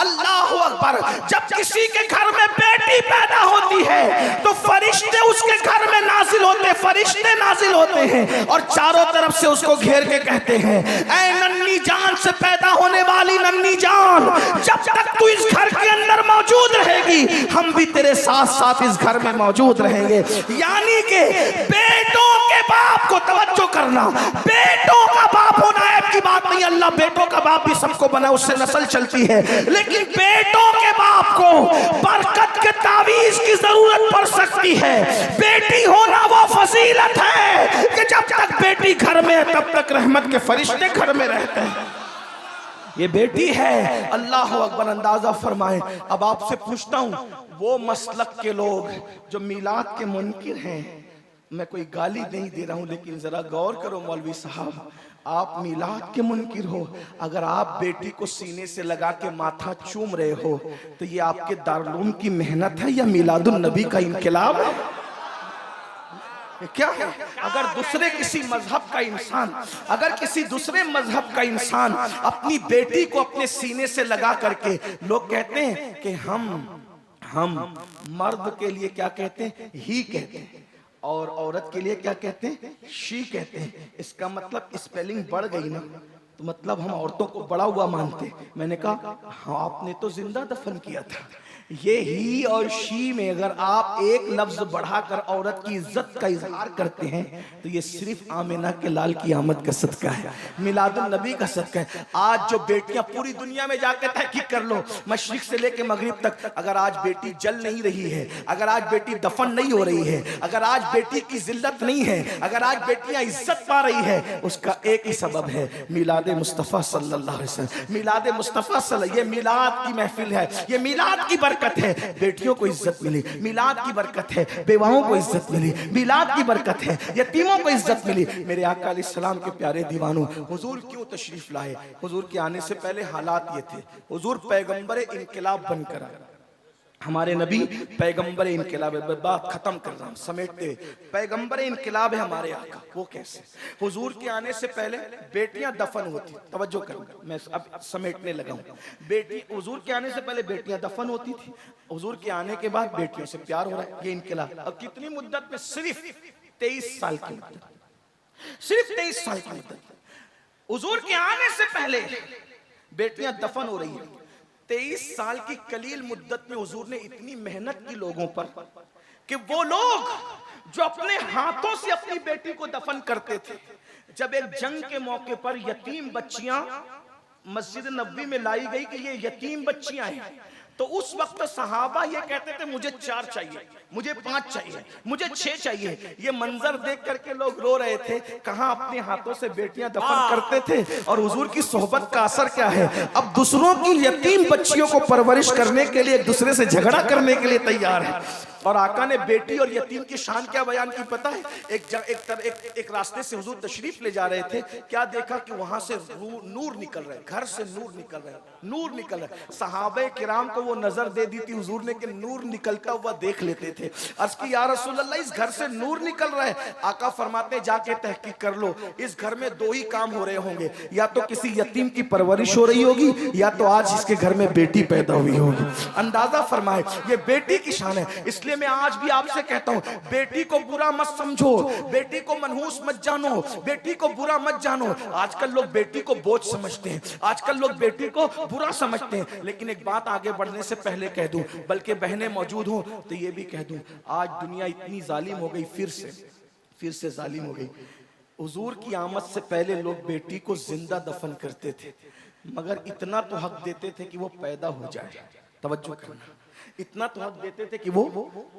अल्लाह अकबर, जब किसी के घर में बेटी पैदा होती है तो फरिश्ते उसके घर में नाजिल होते, फरिश्ते नाजिल होते हैं और चारों तरफ से उसको घेर के कहते हैं ऐ नन्ही जान से पैदा होने वाली नन्ही जान, जब तक तू इस घर के अंदर मौजूद रहेगी हम भी तेरे साथ साथ इस घर में मौजूद रहेंगे। यानी कि बेटों के बाप को तवज्जो करना, बेटों का बाप होना ऐब की बात नहीं। अल्लाह बेटों का बाप भी सबको बना, उससे नस्ल चलती है, लेकिन बेटों के बाप को बरकत के तावीज की जरूरत पड़ सकती है। बेटी होना वो फजीलत है कि जब तक बेटी घर में है तब तक रहमत के फरिश्ते घर में रहते हैं। ये बेटी है। अल्लाह अकबर। अंदाजा फरमाए। अब आपसे पूछता हूं, वो मसलक के लोग जो मिलाद के मुनकिर हैं, मैं कोई गाली नहीं दे रहा हूं, लेकिन जरा गौर करो मौलवी साहब, आप मिलाद के मुनकिर हो, अगर आप बेटी को सीने से लगा के माथा चूम रहे हो तो ये आपके दारुल की मेहनत है या मिलादुन नबी का इनकलाब है? क्या है? अगर दूसरे किसी मजहब का इंसान, अगर किसी दूसरे मजहब का इंसान अपनी बेटी को अपने सीने से लगा करके, लोग कहते हैं कि हम मर्द के लिए क्या कहते हैं? ही कहते हैं, और औरत के लिए क्या कहते हैं? शी कहते हैं। इसका मतलब स्पेलिंग बढ़ गई ना, तो मतलब हम औरतों को बड़ा हुआ मानते। मैंने कहा हाँ, आपने तो जिंदा दफन किया था। ये ही और शी में अगर आप एक लफ्ज बढ़ाकर औरत की इज्जत का इजहार करते हैं तो ये सिर्फ आमिना के लाल की आमद का सदका है, मिलादुन नबी का सदका है। आज जो बेटियां पूरी दुनिया में जाकर तहकीक कर लो, मशरिक से लेकर मगरिब तक, अगर आज बेटी जल नहीं रही है, अगर आज बेटी दफन नहीं हो रही है, अगर आज बेटी की जिल्लत नहीं है, अगर आज बेटियां इज्जत पा रही है, उसका एक ही सबब है, मिलाद मुस्तफ़ा सल्लल्लाहु अलैहि वसल्लम। मिलाद मुस्तफ़ा सल्लल्लाहु, ये मिलाद की महफिल है, ये मिलाद की बरकत है। बेटियों को इज्जत मिली, मिलाद की बरकत है। बेवाओं को इज्जत मिली, मिलाद की बरकत है। यतीमों को इज्जत मिली। मेरे आका अलैहिस्सलाम के प्यारे दीवानों, हुजूर क्यों तशरीफ लाए? हुजूर के आने से पहले हालात ये थे, हुजूर पैगंबर इनकलाब बनकर आए। हमारे नबी पैगंबर इनकलाब, बात खत्म कर रहा हूं समेटते, पैगंबर इनकलाब है हमारे आका। वो कैसे? हुजूर के आने से पहले बेटियां दफन होती, तवज्जो करना, मैं अब समेटने लगा हूं। बेटी, हुजूर के आने से पहले बेटियां दफन होती थी, हुजूर के आने के बाद बेटियों से प्यार हो रहा है, ये इनकलाब। अब कितनी मुद्दत में? सिर्फ 23 साल की मुद्दत, सिर्फ 23 साल की मुद्दत। हुजूर के आने से पहले बेटियां दफन हो रही है। 23 साल की कलील मुद्दत में हुजूर ने इतनी मेहनत की लोगों पर कि वो लोग जो अपने हाथों से अपनी बेटी को दफन करते थे, जब एक जंग के मौके पर यतीम बच्चियां मस्जिद नबवी में लाई गई कि ये यतीम बच्चियां हैं, तो उस वक्त सहाबा ये कहते थे मुझे 4 चाहिए, मुझे 5 चाहिए, मुझे 6 चाहिए। ये मंजर देख करके लोग रो रहे थे। कहां अपने हाथों से बेटियां दफन करते थे और हुजूर की सोहबत का असर क्या है? अब दूसरों की यतीम बच्चियों को परवरिश करने के लिए, एक दूसरे से झगड़ा करने के लिए तैयार है। और आका ने बेटी और यतीम की शान क्या बयान की पता है? एक रास्ते से हुजूर तशरीफ ले जा रहे थे, क्या देखा कि वहां से नूर निकल रहे, घर से नूर निकल रहे, नूर निकल रहे। सहाबे किराम को वो नजर दे दी थी हुजूर ने कि नूर निकलता हुआ देख लेते थे। अर्ज की या रसूल अल्लाह, इस घर से नूर निकल रहा है। आका फरमाते जाके तहकीक कर लो, इस घर में 2 ही काम हो रहे होंगे, या तो किसी यतीम की परवरिश हो रही होगी, या तो आज इसके घर में बेटी पैदा हुई होगी। अंदाजा फरमाए, ये बेटी की शान है। इसलिए मैं आज भी आपसे कहता हूं, बेटी को बुरा मत समझो, बेटी को मनहूस मत जानो, बेटी को बुरा मत जानो। आजकल लोग बेटी को बोझ समझते हैं, आजकल लोग बेटी को बुरा समझते हैं। लेकिन एक बात आगे बढ़ने से पहले कह दूं, बल्कि बहनें मौजूद हो तो ये भी कह दूं, आज दुनिया इतनी जालिम हो गई, फिर से जालिम हो गई। हुजूर की आमद से पहले लोग बेटी को जिंदा दफन करते थे, मगर इतना तो हक देते थे कि वो पैदा हो जाए। तवज्जो करना, इतना तो हक देते थे कि वो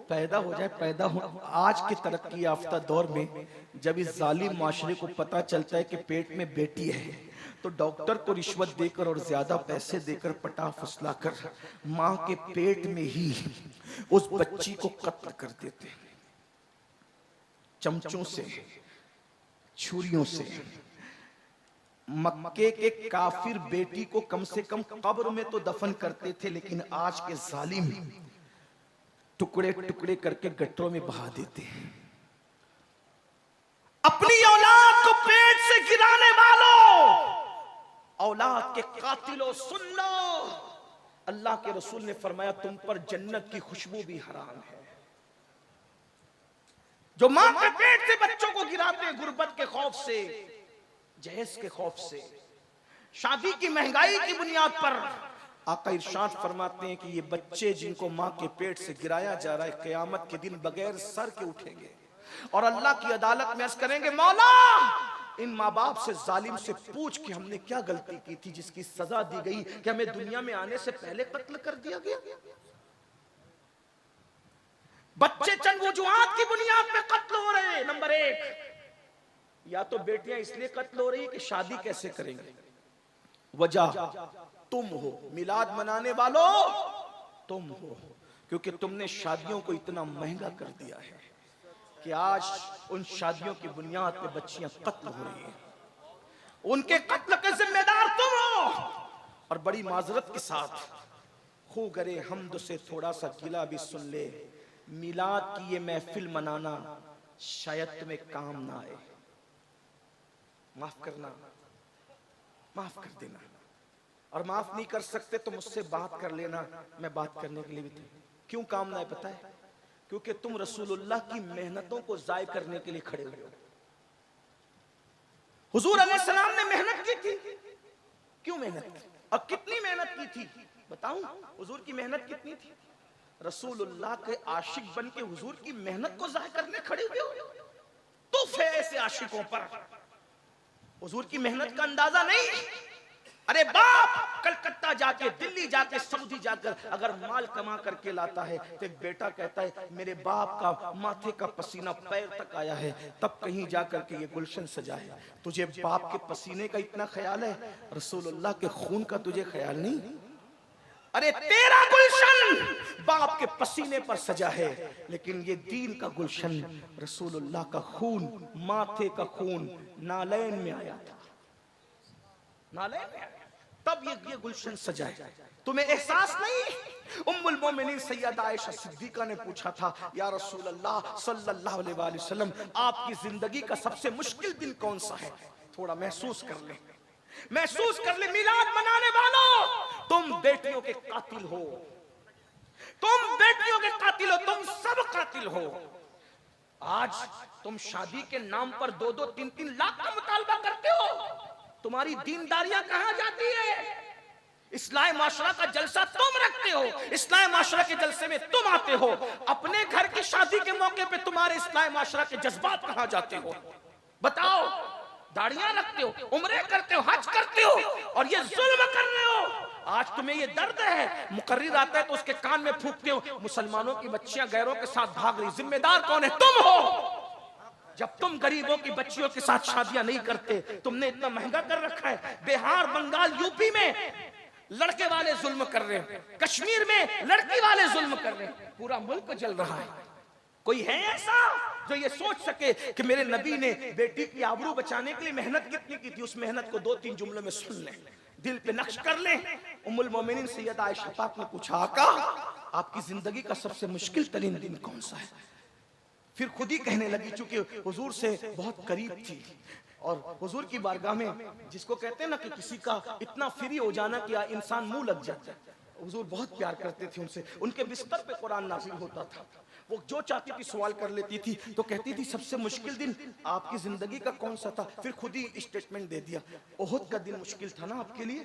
पैदा हो जाए, पैदा हो। आज के तरक्की याफ्ता दौर में जब इस जालिम माशरे को पता चलता है कि पेट में बेटी है, तो डॉक्टर को रिश्वत देकर और ज्यादा पैसे देकर पटा फुसला कर मां के पेट में ही उस बच्ची को कत्ल कर देते, चमचों से, छुरियों से। मक्के के काफिर बेटी को कम से कम कब्र में तो दफन करते थे, लेकिन आज के जालिम टुकड़े टुकड़े करके गटरों में बहा देते हैं। अपनी औलाद को पेट से गिराने वालों, औलाद के कातिलों, सुन लो, अल्लाह के रसूल ने फरमाया तुम पर जन्नत की खुशबू भी हराम है। जो मां के पेट से बच्चों को गिराते हैं गुर्बत के खौफ से, जहेज के खौफ से, शादी की महंगाई की बुनियाद पर, आका इरशाद फरमाते हैं कि ये बच्चे जिनको मां के पेट से गिराया जा रहा है, क़यामत के दिन बगैर सर के उठेंगे और अल्लाह की अदालत में अर्ज करेंगे, मौला इन माँ बाप से, जालिम से पूछ कि हमने क्या गलती की थी जिसकी सजा दी गई कि हमें दुनिया में आने से पहले कत्ल कर दिया गया। बच्चे चंद वजूहात की बुनियाद पे कत्ल हो रहे हैं। नंबर एक, या तो बेटियां इसलिए कत्ल हो रही है कि शादी कैसे करेंगे, वजह तुम हो, मिलाद मनाने वालों तुम हो, क्योंकि तुमने शादियों को इतना महंगा कर दिया है कि आज उन शादियों की बुनियाद पे बच्चियां कत्ल हो रही हैं। उनके कत्ल के जिम्मेदार तुम हो। और बड़ी माजरत के साथ खू गरे हमद से थोड़ा सा गिला भी सुन ले, मिलाद की ये महफिल मनाना शायद तुम्हें काम ना आए। माफ करना, माफ कर देना, और माफ नहीं कर सकते तो मुझसे बात कर लेना, मैं बात करने के लिए भी तैयार। क्यों काम ना है पता है? क्योंकि तुम रसूलुल्लाह की मेहनतों को जाय करने के लिए खड़े हुए हो। हुजूर अलैहिस्सलाम ने मेहनत की थी, क्यों मेहनत की और कितनी मेहनत की थी बताऊं? हुजूर की मेहनत कितनी थी? रसूलुल्लाह के आशिक बन के हुजूर की मेहनत को जाय करने खड़े हुए हो। तो ऐसे आशिकों पर हुजूर की मेहनत का अंदाजा नहीं। अरे बाप कलकत्ता जाके, दिल्ली जाके, सऊदी जाकर अगर माल कमा करके लाता है तो एक बेटा कहता है मेरे बाप का माथे का पसीना पैर तक आया है, तब कहीं जाकर के ये गुलशन सजा है। तुझे बाप के पसीने का इतना ख्याल है, रसूलुल्लाह के खून का तुझे ख्याल नहीं? अरे तेरा गुलशन बाप के पसीने पर सजा है, लेकिन ये दीन का गुलशन रसूलुल्लाह का खून, माथे का खून नालैन में आया था, नालैन में आया, तब ये गुलशन सजा है। तुम्हें एहसास नहीं? उम्मुल मोमिनीन सैयदा आयशा सिद्दीका ने पूछा था, या रसूल अल्लाह सल्लल्लाहु अलैहि वसल्लम, आपकी जिंदगी का सबसे मुश्किल दिन कौन सा है? थोड़ा महसूस कर ले, महसूस कर ले। मिलाद मनाने वालों, तुम बेटियों के कातिल हो, तुम बेटियों के कातिल हो, तुम सब कातिल हो। आज तुम शादी के नाम पर 2-2, 3-3 लाख का मुतालबा करते हो। तुम्हारी दीनदारियां कहां जाती है? इस्लाही माशरा का जलसा तुम रखते हो, इस्लाही माशरा के जलसे में तुम आते हो, अपने घर की शादी के मौके पे तुम्हारे इस्लाही माशरा के जज्बात कहां जाते हो? बताओ। दाढ़ियां रखते हो, उम्रे करते हो, हज करते हो, और ये जुल्म कर रहे हो। आज तुम्हें ये दर्द है, मुकर्रिर आता है तो उसके कान में फूंकते हो, मुसलमानों की बच्चियां गैरों के साथ भाग रही, जिम्मेदार कौन है? तुम हो। जब तुम गरीबों की बच्चियों के साथ शादियां नहीं करते, तुमने इतना महंगा कर रखा है। बिहार, बंगाल, यूपी में लड़के वाले जुल्म कर रहे हैं, कश्मीर में लड़की वाले जुल्म कर रहे हैं, पूरा मुल्क जल रहा है। कोई है ऐसा जो ये सोच सके कि मेरे नबी ने बेटी की आबरू बचाने के लिए मेहनत कितनी की थी? उस मेहनत को 2-3 जुमलों में सुन लें, दिल पे नक्श कर लें। उम्मुल मोमिनीन सैयदा आयशा पाक ने पूछा, आका आपकी जिंदगी का सबसे मुश्किल तरीन दिन कौन सा है? फिर खुद ही कहने लगी, चूंकि हुजूर से बहुत करीब थी और हुजूर की बारगाह में जिसको कहते हैं ना कि किसी का इतना फ्री हो जाना कि इंसान मुंह लग जाता है। हुजूर बहुत प्यार करते थे उनसे, उनके बिस्तर पे कुरान नाज़िल होता था, वो जो चाहती थी सवाल कर लेती थी। तो कहती थी सबसे मुश्किल दिन आपकी जिंदगी का कौन सा था? फिर खुद ही स्टेटमेंट दे दिया, ओहद का दिन मुश्किल था ना आपके लिए,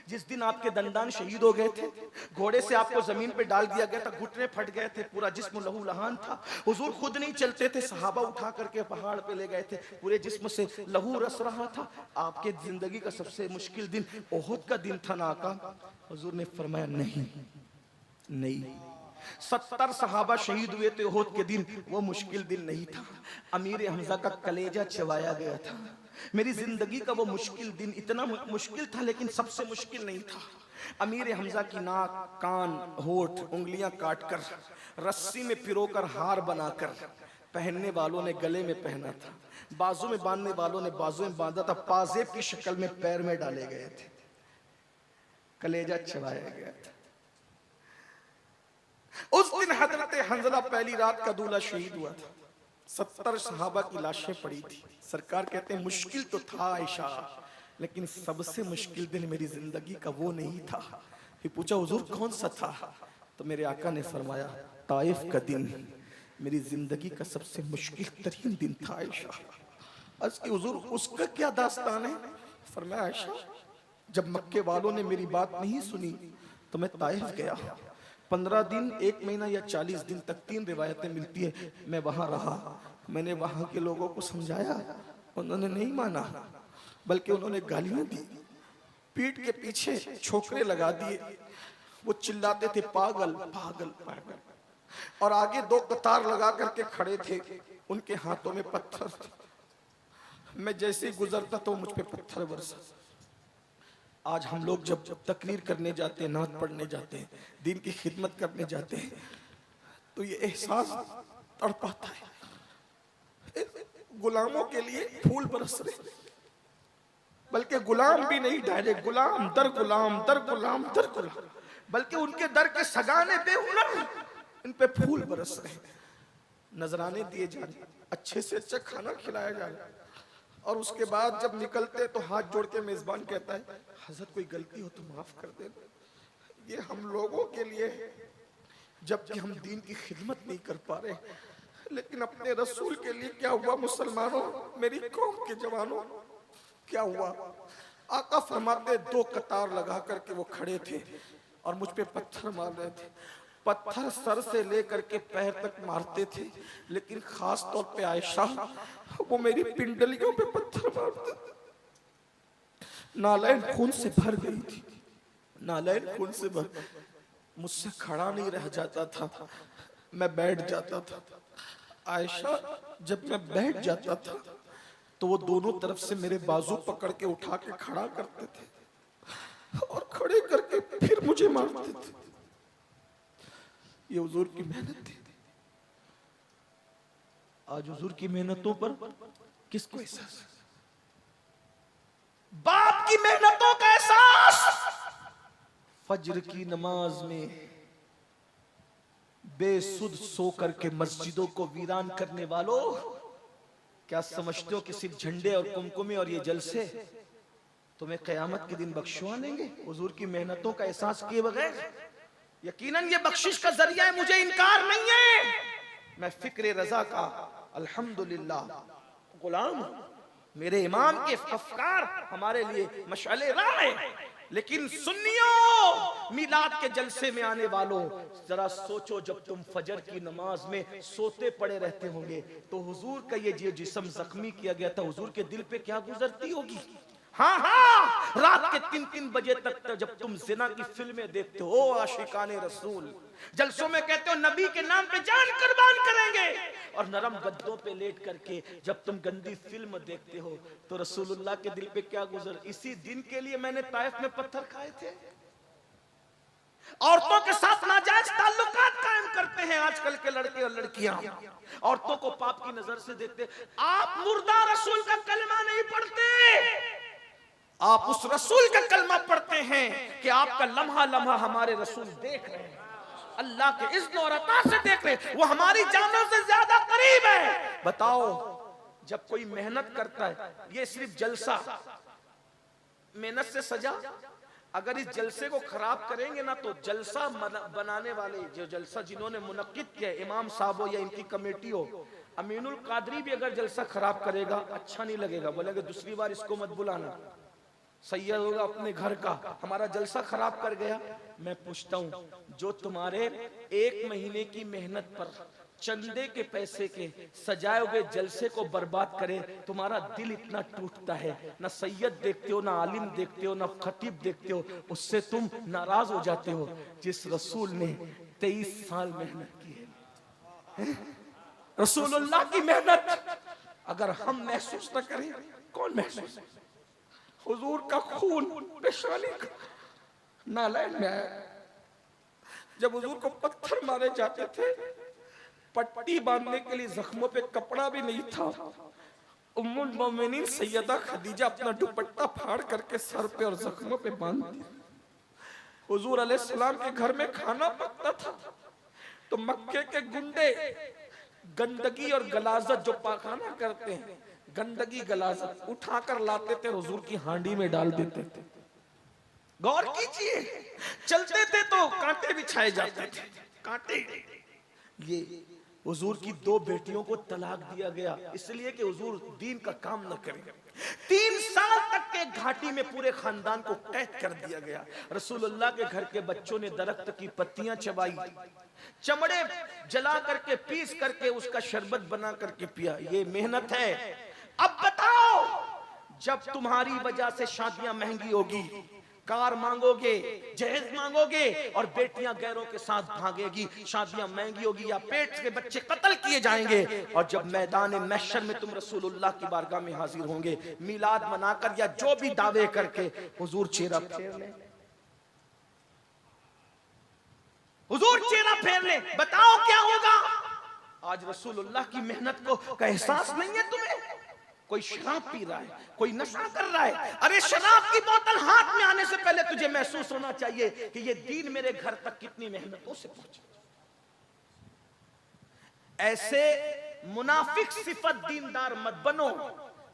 जिस दिन आपके दंदान शहीद हो गए थे, घोड़े से आपको जमीन पे डाल दिया गया था, घुटने फट गए थे, पूरा जिस्म लहू लहान था, हुजूर खुद नहीं चलते थे, सहाबा उठा करके पहाड़ पे ले गए थे, पूरे जिस्म से लहू रस रहा था। आपके जिंदगी का सबसे मुश्किल दिन ओहद का दिन था ना आका? हुजूर ने फरमाया नहीं नहीं, 70 सहाबा शहीद हुए थे ओहद के दिन, वो मुश्किल दिन नहीं था। अमीर हमजा का कलेजा चबाया गया था। मेरी जिंदगी का वो मुश्किल दिन इतना मुश्किल था, लेकिन सबसे मुश्किल नहीं था। अमीर हमजा की नाक, कान, होठ, उंगलियां काटकर रस्सी में पिरोकर हार बनाकर पहनने वालों ने गले में पहना था, बाजू में बांधने वालों ने बाजू में बांधा था, पाजेब की शक्ल में पैर में डाले गए थे, कलेजा चबाया गया था। उस दिन हजरत हंजला पहली रात का दूल्हा शहीद हुआ था। 70 सहाबा की लाशें पड़ी थी। सरकार कहते हैं मुश्किल तो था आयशा, लेकिन सबसे मुश्किल दिन मेरी जिंदगी का वो नहीं था। फिर पूछा हुजूर कौन सा था? तो मेरे आका ने फरमाया ताइफ का दिन मेरी जिंदगी का सबसे मुश्किल तरीन दिन था आयशा। अर्ज़ की हुजूर उसका क्या दास्तान है? फरमाया आयशा, जब मक्के वालों ने मेरी बात नहीं सुनी तो मैं ताइफ गया। 15 दिन, 1 महीना या 40 दिन तक, 3 रिवायतें मिलती है, मैं वहां रहा। मैंने वहां के लोगों को समझाया, उन्होंने नहीं माना, बल्कि उन्होंने गालियां दी, पीठ के पीछे छोकरे लगा दिए। वो चिल्लाते थे पागल पागल पागल, और आगे 2 कतार लगा करके खड़े थे, उनके हाथों में पत्थर थे। मैं जैसे ही गुजरता तो मुझ पे पत्थर बरसा। आज हम लोग जब तकरीर करने जाते हैं, नात पढ़ने जाते हैं, दीन की खिदमत करने जाते हैं, तो ये एहसास तड़पाता है, गुलामों के लिए फूल बरस रहे, बल्कि गुलाम भी नहीं, डायरेक्ट गुलाम दर गुलाम दर गुलाम दर गुलाम, बल्कि उनके दर के सगाने बेहुनर इन पे फूल बरस रहे, नजराने दिए जा रहे, अच्छे से अच्छा खाना खिलाया जा रहा है। और उसके बाद जब निकलते तो हाथ जोड़ के मेजबान कहता है हजरत कोई गलती हो तो माफ कर दे। ये हम लोगों के लिए है, जबकि हम दीन की खिदमत नहीं कर पा रहे, लेकिन अपने रसूल के लिए क्या हुआ मुसलमानों, मेरी कौम के जवानों क्या हुआ? आका फरमाते 2 कतार लगा करके वो खड़े थे और मुझ पे पत्थर मार रहे थे। पत्थर सर से लेकर के पैर तक मारते थे, लेकिन खास तौर पे आयशा वो मेरी पिंडलियों पे पत्थर मारते थे। नालैन खून से भर गई थी, नालैन खून से भर, मुझसे खड़ा नहीं रह जाता था, मैं बैठ जाता था। आयशा जब मैं बैठ जाता था तो वो दोनों तरफ से मेरे बाजू पकड़ के उठा के खड़ा करते थे और खड़े करके फिर मुझे मारते थे। ये हुजूर की मेहनत थी। आज हुजूर की मेहनतों पर किसको एहसास? बाप की मेहनतों का एहसास फज्र की नमाज में बेसुध सो करके मस्जिदों को वीरान करने वालों, क्या समझते हो कि सिर्फ झंडे और कुमकुमे और ये जलसे तुम्हें कयामत के दिन बख्शवा लेंगे? हुजूर की मेहनतों का एहसास किए बगैर यकीनन ये बख्शिश का जरिया है, मुझे इनकार नहीं है। मैं फिक्र रजा का अल्हम्दुलिल्लाह गुलाम हूं। मेरे इमाम के अफकार हमारे लिए मशाले राह है। लेकिन सुन्नियों, मिलाद के जलसे में आने वालों, जरा सोचो जब तुम फजर की नमाज में सोते पड़े रहते होंगे तो हुजूर का ये जिस्म जख्मी किया गया था, हुजूर के दिल पे क्या गुजरती होगी? हाँ हाँ, रात के 3-3 बजे तक जब तुम जिना की फिल्में देखते हो आशिकाने रसूल, जलसों में कहते हो नबी के नाम पे जान कुर्बान करेंगे, और नरम गद्दों पे लेट करके जब तुम गंदी फिल्म देखते हो तो रसूलुल्लाह के दिल पे क्या गुजर? इसी दिन के लिए मैंने ताइफ में पत्थर खाए थे। औरतों के साथ नाजायज ताल्लुकात कायम करते हैं आजकल के लड़के और लड़कियां, औरतों को पाप की नजर से देखते। आप मुर्दा रसूल का कलमा नहीं पढ़ते, आप उस रसूल का कलमा पढ़ते हैं कि आपका लम्हा लम्हा हमारे रसूल देख रहे हैं, अल्लाह के इज़्न और अता से देख रहे हैं, वो हमारी जानों से ज्यादा करीब है। बताओ, जब कोई मेहनत करता है, ये सिर्फ जलसा मेहनत से सजा, अगर इस जलसे को खराब करेंगे ना तो जलसा बनाने वाले जो जलसा जिन्होंने मुनक्किद किया, इमाम साहब हो या इनकी कमेटी हो, अमीनुल कादरी भी अगर जलसा खराब करेगा अच्छा नहीं लगेगा, बोलेंगे दूसरी बार इसको मत बुलाना, सैयद होगा अपने घर का, हमारा जलसा खराब कर गया। मैं पूछता हूँ, जो तुम्हारे 1 महीने की मेहनत पर चंदे के पैसे के सजाए हुए जलसे को बर्बाद करे, तुम्हारा दिल इतना टूटता है, ना सैयद देखते हो, ना आलिम देखते हो, ना खतीब देखते हो, उससे तुम नाराज हो जाते हो जिस रसूल ने 23 साल मेहनत की है। रसूलुल्लाह की मेहनत अगर हम महसूस न करें, कौन महसूस? हुजूर का खून पेशानी का नालैन में आया, जब हुजूर को पत्थर मारे जाते थे, पट्टी बांधने के लिए जख्मों पे कपड़ा भी नहीं था, उम्मुल मोमिनीन सैयदा खदीजा अपना दुपट्टा फाड़ करके सर पे और जख्मों पे बांध दिया। हुजूर अलैहिस्सलाम के घर में खाना पकता था तो मक्के के गुंडे गंदगी और गलाजत जो पाखाना करते हैं, गंदगी गलाजत उठाकर लाते थे, हुजूर की हांडी में डाल देते थे। गौर कीजिए, चलते थे तो कांटे बिछाए जाते थे, कांटे। ये हुजूर की 2 बेटियों को तलाक दिया गया इसलिए कि हुजूर दीन का काम न करें। 3 साल तक के घाटी में पूरे खानदान को कैद कर दिया गया। रसूलुल्लाह के घर के बच्चों ने दरख्त की पत्तियां चबाई, चमड़े जला करके पीस करके उसका शरबत बना करके पिया। ये मेहनत है। अब बताओ, जब तुम्हारी वजह से शादियां महंगी होगी, कार मांगोगे, जहेज मांगोगे और बेटियां गैरों के साथ भागेगी, शादियां महंगी होगी या पेट के बच्चे कत्ल किए जाएंगे, और जब मैदान महशर में तुम रसूलुल्लाह की बारगाह में हाजिर होंगे, मिलाद मनाकर या जो भी दावे करके, हुजूर चेहरा फेर ले, हुजूर चेहरा फेर ले, बताओ क्या होगा? आज रसूलुल्लाह की मेहनत का एहसास नहीं है तुम्हें? कोई शराब पी रहा है, कोई नशा कर रहा है, अरे शराब की बोतल हाथ में आने से पहले तुझे महसूस होना चाहिए कि ये दीन मेरे घर तक कितनी मेहनतों से पहुंचा। ऐसे मुनाफिक सिफत दीनदार मत बनो,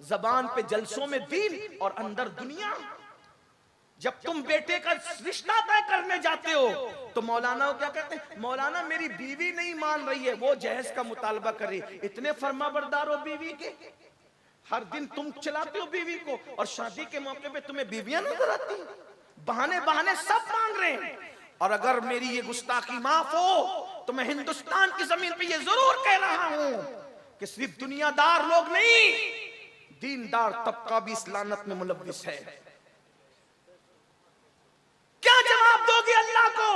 जबान पे जलसों में दीन और अंदर दुनिया। जब तुम बेटे का रिश्ता तय करने जाते हो तो मौलाना क्या कहते हैं? मौलाना मेरी बीवी नहीं मान रही है, वो जहेज का मुतालबा कर रही है। इतने फर्माबरदार हो बीवी के, हर दिन तुम चलाते हो बीवी को और शादी के मौके पे तुम्हें बीवियां नजर आती हैं। बहाने बहाने सब मांग रहे हैं। और अगर मेरी ये गुस्ताखी माफ हो तो मैं हिंदुस्तान की जमीन पे ये जरूर कह रहा हूं कि सिर्फ दुनियादार लोग नहीं, दीनदार तबका भी इस लानत में मुलव्विस है। क्या जवाब दोगी अल्लाह को?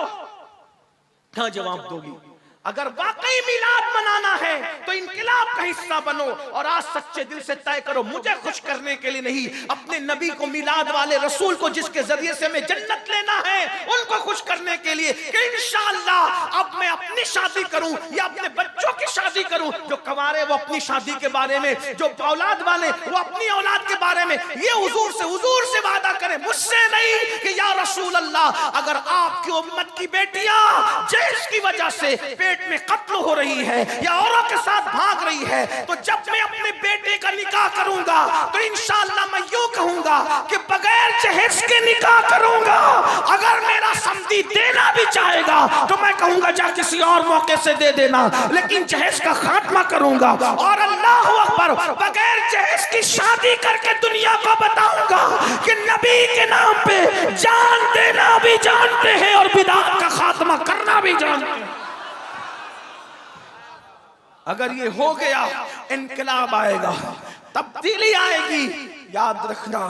क्या जवाब दोगी? अगर वाकई मिलाद मनाना है तो इनकलाब का हिस्सा बनो और आज सच्चे दिल से तय करो, मुझे खुश करने के लिए नहीं, अपने नबी को, मिलाद वाले रसूल को जिसके जरिए से हमें जन्नत लेना है, उनको खुश करने के लिए कि इंशाअल्लाह अब मैं अपनी शादी करूं या अपने बच्चों की शादी करूं। जो कंवारे वो अपनी शादी के बारे में, जो औलाद वाले वो अपनी औलाद के बारे में ये हुजूर से वादा करें, मुझसे नहीं कि या रसूल अल्लाह, अगर आपकी उम्मत की बेटियां जहेज की वजह से पेट में कत्ल हो रही है या औरों के साथ भाग रही है, तो जब मैं अपने बेटे का निकाह करूंगा तो इंशाअल्लाह मैं यूं कहूंगा कि बगैर जहेज के निकाह करूंगा। अगर मेरा समधी देना भी चाहेगा तो मैं कहूंगा जा किसी और मौके से दे देना, लेकिन जहेज का खात्मा करूंगा और अल्लाह अकबर, बगैर जहेज की शादी करके दुनिया को बताऊंगा कि नबी के नाम पे जान देना भी जानते हैं और बिदअत का खात्मा करना भी जानते हैं। अगर ये हो गया, इनकलाब आएगा, तब्दीली आएगी। याद रखना,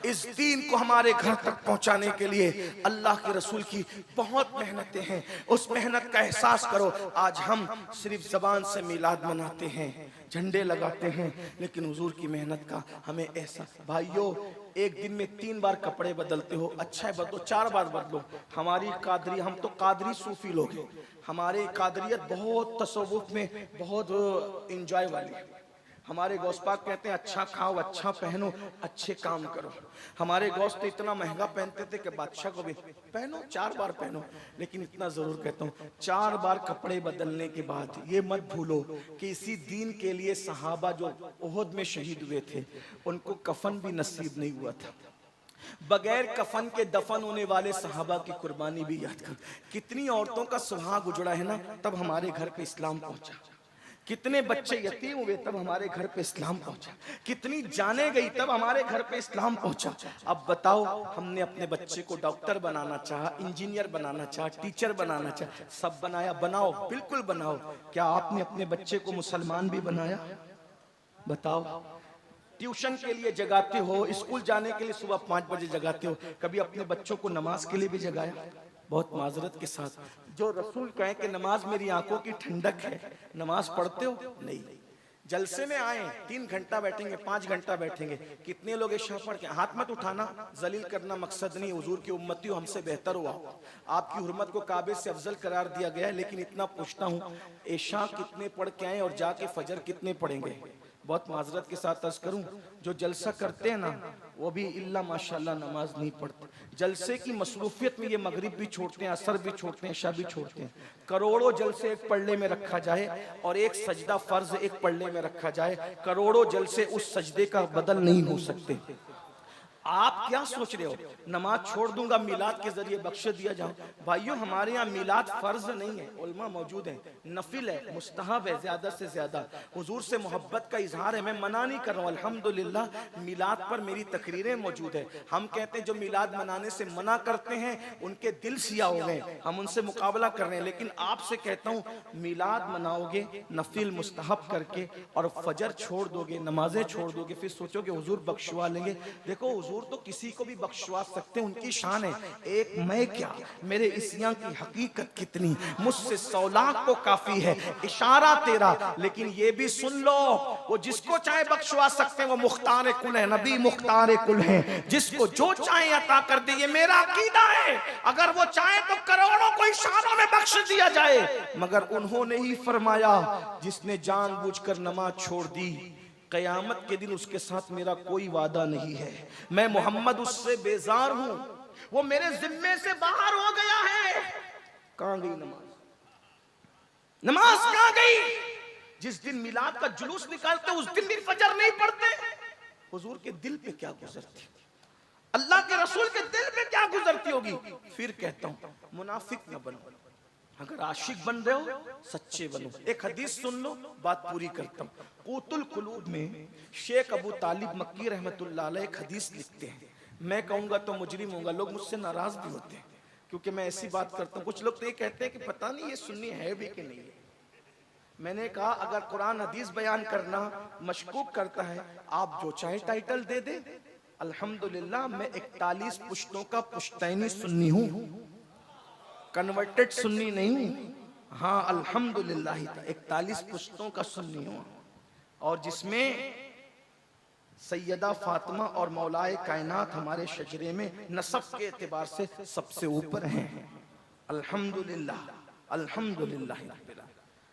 इस दीन को हमारे घर तक पहुंचाने के लिए अल्लाह के रसूल की बहुत मेहनतें हैं। उस मेहनत का एहसास करो। आज हम सिर्फ जबान से मिलाद मनाते हैं, झंडे लगाते हैं, लेकिन हुजूर की मेहनत का हमें एहसास। भाइयों, एक दिन में 3 बार कपड़े बदलते हो, अच्छा है बदलो, 4 बार बदलो। हमारी कादरी, हम तो कादरी सूफी लोग हैं, हमारे कादरियत बहुत तसव्वुफ में बहुत इंजॉय वाली है। हमारे गौस पाक कहते हैं अच्छा खाओ, अच्छा पहनो, अच्छे काम करो। हमारे गौस तो इतना महंगा पहनते थे कि बादशाह को भी पहनो, 4 बार पहनो। लेकिन इतना जरूर कहता हूँ, 4 बार कपड़े बदलने के बाद ये मत भूलो कि इसी दीन के लिए सहाबा जो उहद में शहीद हुए थे, उनको कफन भी नसीब नहीं हुआ था। बगैर कफन के दफन होने वाले सहाबा की कुर्बानी भी याद कर। कितनी औरतों का सुहाग उजड़ा है ना, तब हमारे घर पे इस्लाम पहुंचा। कितने बच्चे यतीम हुए तब हमारे घर पे इस्लाम पहुंचा। कितनी जाने गई तब हमारे घर पे इस्लाम पहुंचा। अब बताओ, हमने अपने बच्चे को डॉक्टर बनाना चाहा, इंजीनियर बनाना चाहा, टीचर बनाना चाहा, सब बनाया। बनाओ, बिल्कुल बनाओ। क्या आपने अपने बच्चे को मुसलमान भी बनाया? बताओ। ट्यूशन के लिए जगाते हो, स्कूल जाने के लिए सुबह 5 बजे जगाते हो, कभी अपने बच्चों को नमाज के लिए भी जगाया? बहुत माजरत के साथ, जो रसूल कहे कि नमाज मेरी आंखों की ठंडक है, नमाज पढ़ते हो? नहीं। जलसे में आए 3 घंटा बैठेंगे, 5 घंटा बैठेंगे, कितने लोग इशा पढ़ के? हाथ मत उठाना, जलील करना मकसद नहीं। हुजूर की उम्मती हो, हमसे बेहतर हुआ, आपकी हुर्मत को काबे से अफजल करार दिया गया है। लेकिन इतना पूछता हूँ, इशा कितने पढ़ के आए और जाके फजर कितने पढ़ेंगे? बहुत माजरत के साथ अर्ज करूं, जो जलसा करते हैं ना, वो भी इल्ला माशाल्लाह नमाज नहीं पढ़ते। जलसे की मसरूफियत में ये मगरिब भी छोड़ते हैं, असर भी छोड़ते हैं, इशा भी छोड़ते हैं। करोड़ों जलसे एक पल्ले में रखा जाए और एक सजदा फर्ज एक पल्ले में रखा जाए, करोड़ों जलसे उस सजदे का बदल नहीं हो सकते। आप क्या सोच रहे हो नमाज छोड़ दूंगा मिलाद के जरिए बख्श दिया जाऊं? भाइयों, हमारे यहाँ मिलाद फर्ज नहीं है, उलमा मौजूद है, नफिल है, मुस्तहब है, ज्यादा से ज्यादा हुजूर से मोहब्बत का इजहार है। मैं मना नहीं कर रहा हूँ, अल्हम्दुलिल्लाह मिलाद पर मेरी तकरीरें मौजूद है। हम कहते हैं जो मिलाद मनाने से मना करते हैं उनके दिल सिया हो गए, हम उनसे मुकाबला कर रहे हैं। लेकिन आपसे कहता हूँ, मिलाद मनाओगे नफिल मुस्तहब करके और फजर छोड़ दोगे, नमाजें छोड़ दोगे, फिर सोचोगे हुजूर बख्शवा लेंगे। देखो, हुजूर तो किसी को भी बख्शवा सकते हैं, उनकी शान है। एक मैं क्या, मेरे इसियां की हकीकत कितनी, मुझसे 100 लाख को काफी है इशारा तेरा। लेकिन ये भी सुन लो, वो जिसको चाहे बख्शवा सकते हैं, वो मुख्तार कुल है, नबी मुख्तार कुल है, जिसको जो चाहे अता कर दे। ये मेरा अकीदा है। अगर वो चाहे तो करोड़ों को इशारों में बख्श दिया जाए, मगर उन्होंने ही फरमाया, जिसने जानबूझकर नमाज छोड़ दी, कयामत के दिन उसके साथ मेरा कोई वादा नहीं है। मैं मोहम्मद उससे बेजार हूं, वो मेरे जिम्मे से बाहर हो गया है। कहां गई नमाज? नमाज कहां गई? जिस दिन मिलाद का जुलूस निकालते उस दिन भी फजर नहीं पढ़ते। हुजूर के दिल पे क्या गुजरती, अल्लाह के रसूल के दिल पे क्या गुजरती होगी? फिर कहता हूं, मुनाफिक न बनो, अगर आशिक बन रहे हो सच्चे बनो। एक हदीस सुन लो, बात पूरी करता हूँ। कूतुल कुलूब में शेख अबू तालिब मक्की रहमतुल्लाह अलैह एक हदीस लिखते हैं। मैं कहूंगा तो मुजरिम होगा, लोग मुझसे नाराज भी होते हैं क्योंकि मैं ऐसी बात करता हूँ। कुछ लोग तो ये कहते हैं कि पता नहीं ये सुन्नी है भी कि नहीं है। मैंने कहा, अगर कुरान हदीस बयान करना मशकूक करता है, आप जो चाहे टाइटल दे दे। अल्हम्दुलिल्लाह मैं 41 पुश्तों का पुश्तैनी सुन्नी हूँ, कन्वर्टेड सुन्नी नहीं हूं। हाँ, अल्हम्दुलिल्लाह 41 पुश्तों का सुन्नी हूं, और जिसमें सैयदा फातिमा और मौलाए कायनात हमारे शजरे में नसब के एतबार से सबसे ऊपर हैं। अल्हम्दुलिल्लाह, अल्हम्दुलिल्लाह।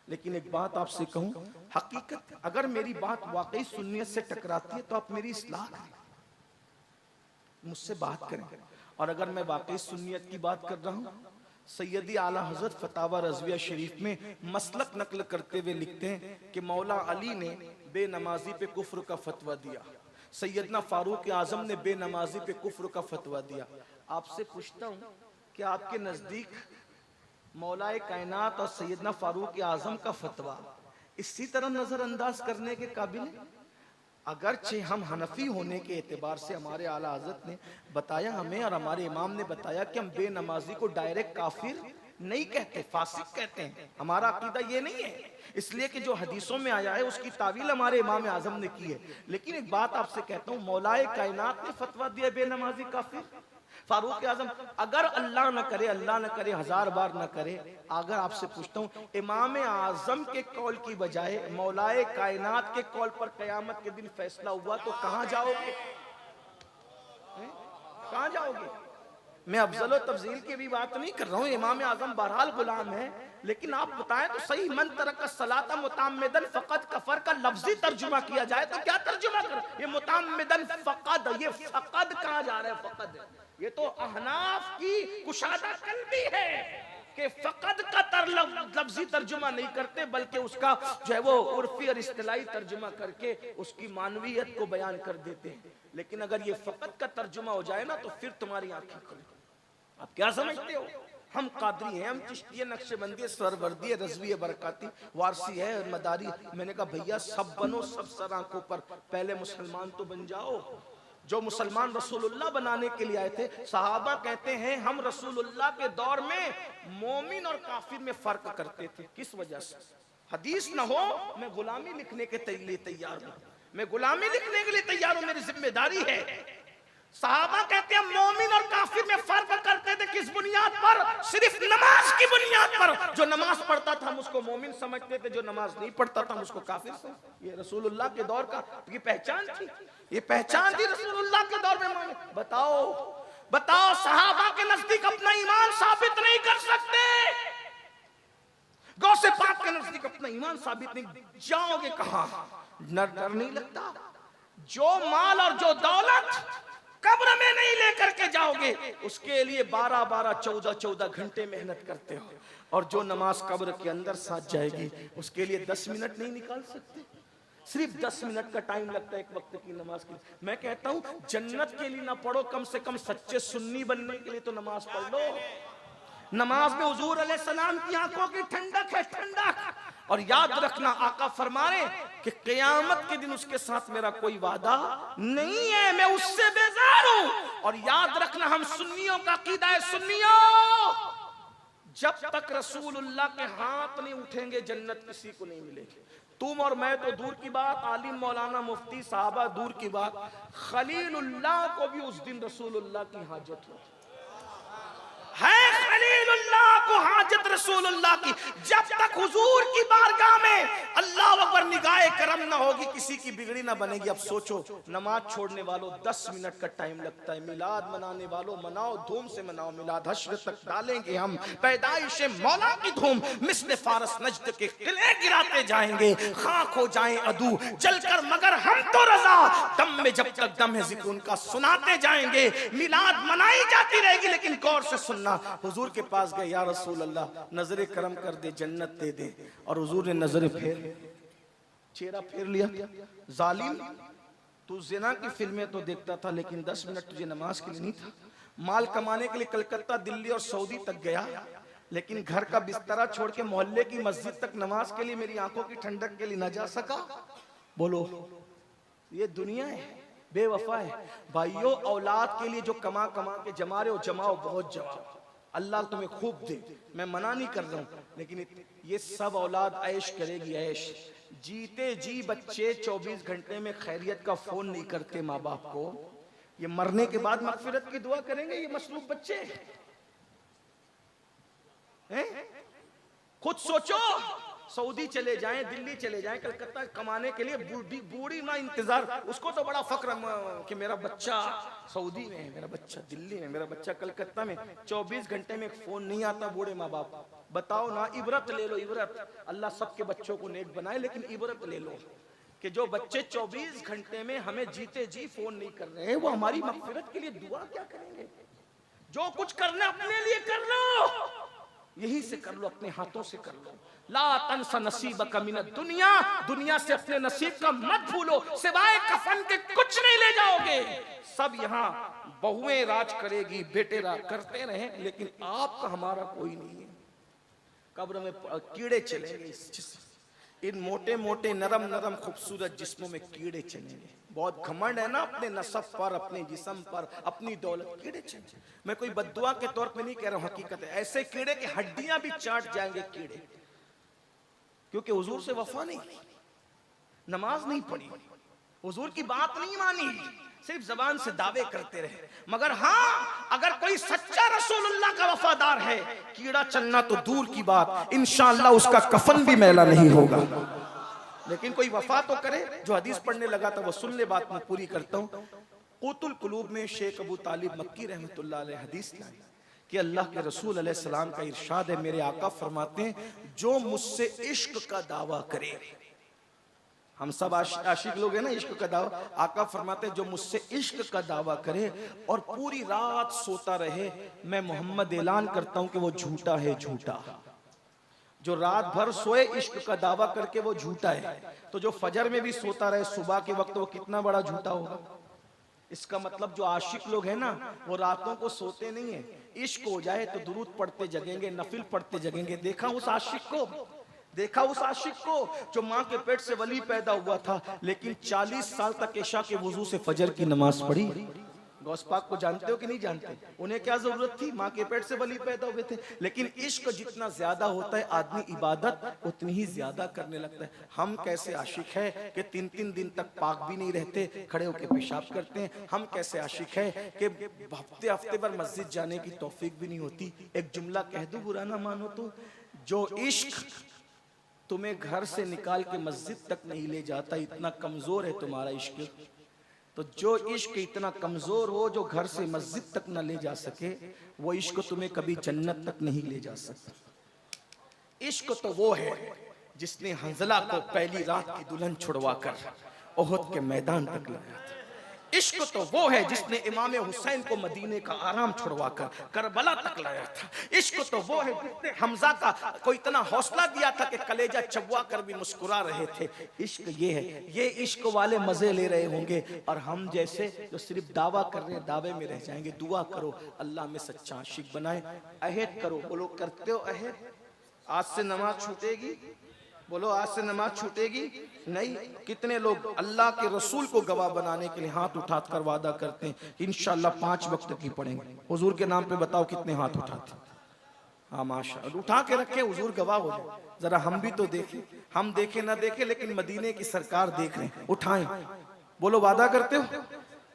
लेकिन एक बात आपसे कहूं, हकीकत अगर मेरी बात वाकई सुन्नियत से टकराती है तो आप मेरी इस्लाह करें, मुझसे बात करें। और अगर मैं वाकई सुन्नियत की बात कर रहा हूं, सैयदी आला हजरत फतावा रज़विया शरीफ में मसलक नकल करते हुए लिखते हैं कि मौला अली ने बेनमाजी पे कुफ्र का फतवा दिया, सैयदना फारूक आजम ने बेनमाजी पे कुफ्र का फतवा दिया। आपसे पूछता हूँ, क्या आपके नजदीक मौलाए कायनात और सैयदना फारूक आजम का फतवा इसी तरह नजरअंदाज करने के काबिल है? अगरचे हम हनफी होने के एतबार से हमारे आला हजरत ने बताया हमें, और हमारे इमाम ने बताया कि हम बेनमाजी को डायरेक्ट काफिर नहीं कहते, फासिक कहते हैं। हमारा अकीदा ये नहीं है, इसलिए कि जो हदीसों में आया है उसकी तावील हमारे इमाम आजम ने की है। लेकिन एक बात आपसे कहता हूँ, मौलाए कायनात ने फतवा दिया बेनमाजी काफिर, फारूक आजम, अगर अल्लाह न करे, अल्लाह न करे, 1000 बार न करे, अगर आपसे पूछता हूँ इमाम आजम के कौल की बजाय मौलाए कायनात के कौल पर कयामत के दिन फैसला हुआ तो कहां जाओगे? कहां जाओगे? मैं अफजल और तफजील की भी बात नहीं कर रहा हूँ, इमाम आजम बहरहाल गुलाम है, लेकिन आप बताएं तो सही। मन तरक सलाता मुताम्मिदन फकद कफर का लफ्जी तर्जुमा किया जाए तो क्या तर्जुमा कर? ये मुताम्मिदन फकद, ये फकद कहां जा रहा है? फकद, ये तो अहनाफ की कुशादा कल्बी है कि फकद का लफ्जी तर्जुमा नहीं करते, बल्कि उसका जो है वो उर्फी और इस्तिलाई तर्जुमा करके उसकी मानवियत को बयान कर देते हैं। लेकिन अगर ये फकत का तर्जुमा हो जाए ना तो फिर तुम्हारी आंखें खुले। आप क्या समझते हो? हम कादरी हैं, हम चिश्ती है, नक्शबंदी है, सरवर्दी है, रजवी है, बरकाती, वारसी है, मदारी। मैंने कहा भैया सब बनो, सब सर आंखों पर, पहले मुसलमान तो बन जाओ। जो मुसलमान रसूलुल्लाह बनाने के लिए आए थे, सहाबा कहते हैं हम रसूलुल्लाह के दौर में मोमिन और काफिर में फर्क करते थे। किस वजह से? हदीस न हो, मैं गुलामी लिखने के लिए तैयार हूं, मैं गुलामी लिखने के लिए तैयार हूं, मेरी जिम्मेदारी है। सहाबा कहते हैं मोमिन और काफिर में फर्क करते थे। किस बुनियाद पर? सिर्फ नमाज की बुनियाद पर। जो नमाज पढ़ता था हम उसको मोमिन समझते थे, जो नमाज नहीं पढ़ता था हम उसको काफिर समझते। ये रसूलुल्लाह के दौर का ये पहचान थी, ये पहचान थी रसूलुल्लाह के दौर में। बताओ बताओ, सहाबा के नजदीक अपना ईमान साबित नहीं कर सकते, गौसे पाक के नजदीक अपना ईमान साबित नहीं, जाओगे कहां? डर नहीं लगता? जो माल और जो दौलत कब्र में नहीं लेकर के जाओगे, उसके लिए 12-12, 14-14 घंटे मेहनत करते हो, और जो नमाज कब्र के अंदर साथ जाएगी उसके लिए 10 मिनट नहीं निकाल सकते। सिर्फ 10 मिनट का टाइम लगता है एक वक्त की नमाज के लिए। मैं कहता हूं जन्नत के लिए ना पढ़ो, कम से कम सच्चे सुन्नी बनने के लिए तो नमाज पढ़ लो। नमाज में हुजूर अलैहिस्सलाम की आंखों की ठंडक है, ठंडक। और याद रखना, आका फरमा रहे कि क़यामत के दिन उसके साथ मेरा कोई वादा नहीं है, मैं उससे बेजार हूं। और याद रखना, हम सुन्नियों का अकीदा है, सुन्नियों, जब तक रसूलुल्लाह के हाथ नहीं उठेंगे जन्नत किसी को नहीं मिलेगी। तुम और मैं तो दूर की बात, आलिम मौलाना मुफ्ती साहबा दूर की बात, खलीलुल्लाह को भी उस दिन रसूलुल्लाह की हाजत हो है। खलीलुल्लाह को हाजत रसूलुल्लाह की। जब तक हुजूर की बारगाह में अल्लाह अकबर निगाहे करम ना होगी, किसी की बिगड़ी ना बनेगी। अब सोचो, नमाज छोड़ने वालों 10 मिनट का टाइम लगता है, मिलाद मनाने वालों मनाओ, धूम से मनाओ मिलाद, हश्र तक डालेंगे हम पैदाइश मौला की धूम, मिस्ल फारस नजद के किले गिराते जाएंगे, खाक हो जाएं अदू जलकर मगर हम तो रजा, दम में जब तक दम है जिक्र उनका सुनाते जाएंगे। मिलाद मनाई जाती रहेगी, लेकिन गौर से सुनना। हुजूर के पास गए, या रसूल अल्लाह नजरे करम कर दे, जन्नत दे दे। और हुजूर ने नजरे चेहरा फेर लिया। जालिम, तू जिना की फिल्में तो देखता था, लेकिन 10 मिनट तुझे नमाज के लिए नहीं था। माल कमाने के लिए कलकत्ता, दिल्ली और सऊदी तक गया, लेकिन घर का बिस्तरा छोड़ के मोहल्ले की मस्जिद तक नमाज के लिए, मेरी आंखों की ठंडक के लिए न जा सका। बोलो, ये दुनिया है, बेवफा है। भाइयों, औलाद के लिए जो कमा के जमा रहे हो, जमाओ, बहुत जमाओ, अल्लाह तुम्हें खूब दे, मैं मना नहीं कर रहा हूं, लेकिन ये सब औलाद ऐश करेगी, ऐश। जीते जी बच्चे 24 घंटे में खैरियत का फोन नहीं करते माँ बाप को, ये मरने के बाद मगफिरत की दुआ करेंगे ये मसलूब बच्चे हैं? खुद सोचो, सऊदी चले जाएं, दिल्ली चले जाएं, कलकत्ता कमाने के लिए, बूढ़ी ना इंतजार, उसको तो बड़ा फक्र कि मेरा बच्चा सऊदी में है, मेरा बच्चा दिल्ली में, मेरा बच्चा कलकत्ता में। 24 घंटे में एक फोन नहीं आता बूढ़े माँ बाप। बताओ ना, इबरत ले लो, इबरत। अल्लाह सबके बच्चों को नेक बनाए, लेकिन इबरत ले लो कि जो बच्चे 24 घंटे में हमें जीते जी फोन नहीं कर रहे हैं, वो हमारी मगफिरत के लिए दुआ क्या करेंगे? जो कुछ करना अपने लिए कर लो, यही से कर लो, अपने हाथों से कर लो। ला तंसा नसीबक मिनद दुनिया, दुनिया से अपने नसीब का मत भूलो, सिवाय कफन के कुछ नहीं ले जाओगे। सब यहाँ बहुएं राज करेगी, बेटे राज करते रहे, लेकिन आपका हमारा कोई नहीं है। कब्र में कीड़े चलेंगे, इन मोटे मोटे नरम नरम खूबसूरत जिस्मों में कीड़े चलेंगे। बहुत घमंड है ना अपने नसब पर, अपने जिस्म पर, अपनी दौलत, कीड़े चलेंगे। मैं कोई बद्दुआ के तौर पे नहीं कह रहा हूं, हकीकत है। ऐसे कीड़े की हड्डियां भी चाट जाएंगे कीड़े, क्योंकि हुजूर से वफा नहीं, नमाज नहीं पढ़ी, हुजूर की बात नहीं मानी, सिर्फ जबान से दावे करते रहे। मगर हाँ, अगर कोई सच्चा रसूलुल्लाह का वफादार है, कीड़ा चलना तो दूर की बात, इंशाअल्लाह उसका कफन भी मैला नहीं होगा। लेकिन कोई वफा तो करे। जो हदीस पढ़ने लगा था वो सुन ले, बात मैं पूरी करता हूँ। क़ुतुल क़ुलूब में शेख अबू तालिब मक्की रहमतुल्लाह अलैह हदीस लाई कि अल्लाह के रसूल अलैहि सलाम का इरशाद है, मेरे आका फरमाते हैं, जो मुझसे इश्क का दावा करे, हम सब आशिक लोग हैं ना, इश्क का दावा, आका फरमाते हैं जो मुझसे इश्क का दावा करे और पूरी रात सोता रहे, मैं मोहम्मद ऐलान करता हूं कि वो झूठा है, झूठा। जो रात भर सोए इश्क का दावा करके वो झूठा है, तो जो फजर में भी सोता रहे सुबह के वक्त, वो कितना बड़ा झूठा होगा। इसका मतलब जो आशिक लोग हैं ना, वो रातों को सोते नहीं है। इश्क हो जाए तो दुरूद पढ़ते जगेंगे, नफिल पढ़ते जगेंगे। देखा उस आशिक को, देखा उस आशिक को जो माँ के पेट से वली पैदा हुआ था, लेकिन 40 साल तक इशा के वुजू से फजर की नमाज पढ़ी। गौस पाक को जानते हो कि नहीं जानते? उन्हें क्या जरूरत थी, माँ के पेट से वली पैदा हुए थे। लेकिन इश्क जितना ज्यादा होता है, आदमी इबादत उतनी ही ज्यादा करने लगता है। हम कैसे आशिक है कि 3-3 दिन तक पाक भी नहीं रहते, खड़े होकर पेशाब करते हैं। हम कैसे आशिक है कि हफ्ते हफ्ते भर मस्जिद जाने की तौफीक भी नहीं होती। एक जुमला कह दूं, बुरा ना मानो तो, जो इश्क तुम्हें घर से निकाल के मस्जिद तक नहीं ले जाता, इतना कमजोर है तुम्हारा इश्क। तो जो इश्क इतना कमजोर हो, जो घर से मस्जिद तक न ले जा सके, वो इश्क तुम्हें कभी जन्नत तक नहीं ले जा सकता। इश्क तो वो है जिसने हंजला को पहली रात की दुल्हन छुड़वाकर ओहद के मैदान तक लाया था। इश्क तो वो है जिसने इमाम हुसैन को मदीने का आराम छुड़वाकर करबला तक लाया था। इश्क तो वो है जिसने हमजा को इतना हौसला दिया था कि कलेजा चबवा कर भी मुस्कुरा रहे थे। इश्क ये है। ये इश्क वाले मजे ले रहे होंगे, और हम जैसे जो सिर्फ दावा कर रहे हैं, दावे में रह जाएंगे। दुआ करो अल्लाह में सच्चा आशिक बनाए। अहद करो, बोलो करते हो अहद? आज से नमाज छूटेगी? बोलो आज से नमाज छूटेगी? नहीं। कितने लोग अल्लाह के रसूल को गवाह बनाने के लिए हाथ उठाकर वादा करते हैं इंशाअल्लाह 5 वक्त की पढ़ेंगे? हुजूर के नाम पे बताओ कितने हाथ उठाते? हाँ माशाअल्लाह, उठा के रखे, हुजूर गवाह हो जाए। जरा हम भी तो देखें। हम देखे ना देखे, लेकिन मदीने की सरकार देख रहे हैं। उठाएं, बोलो वादा करते हो?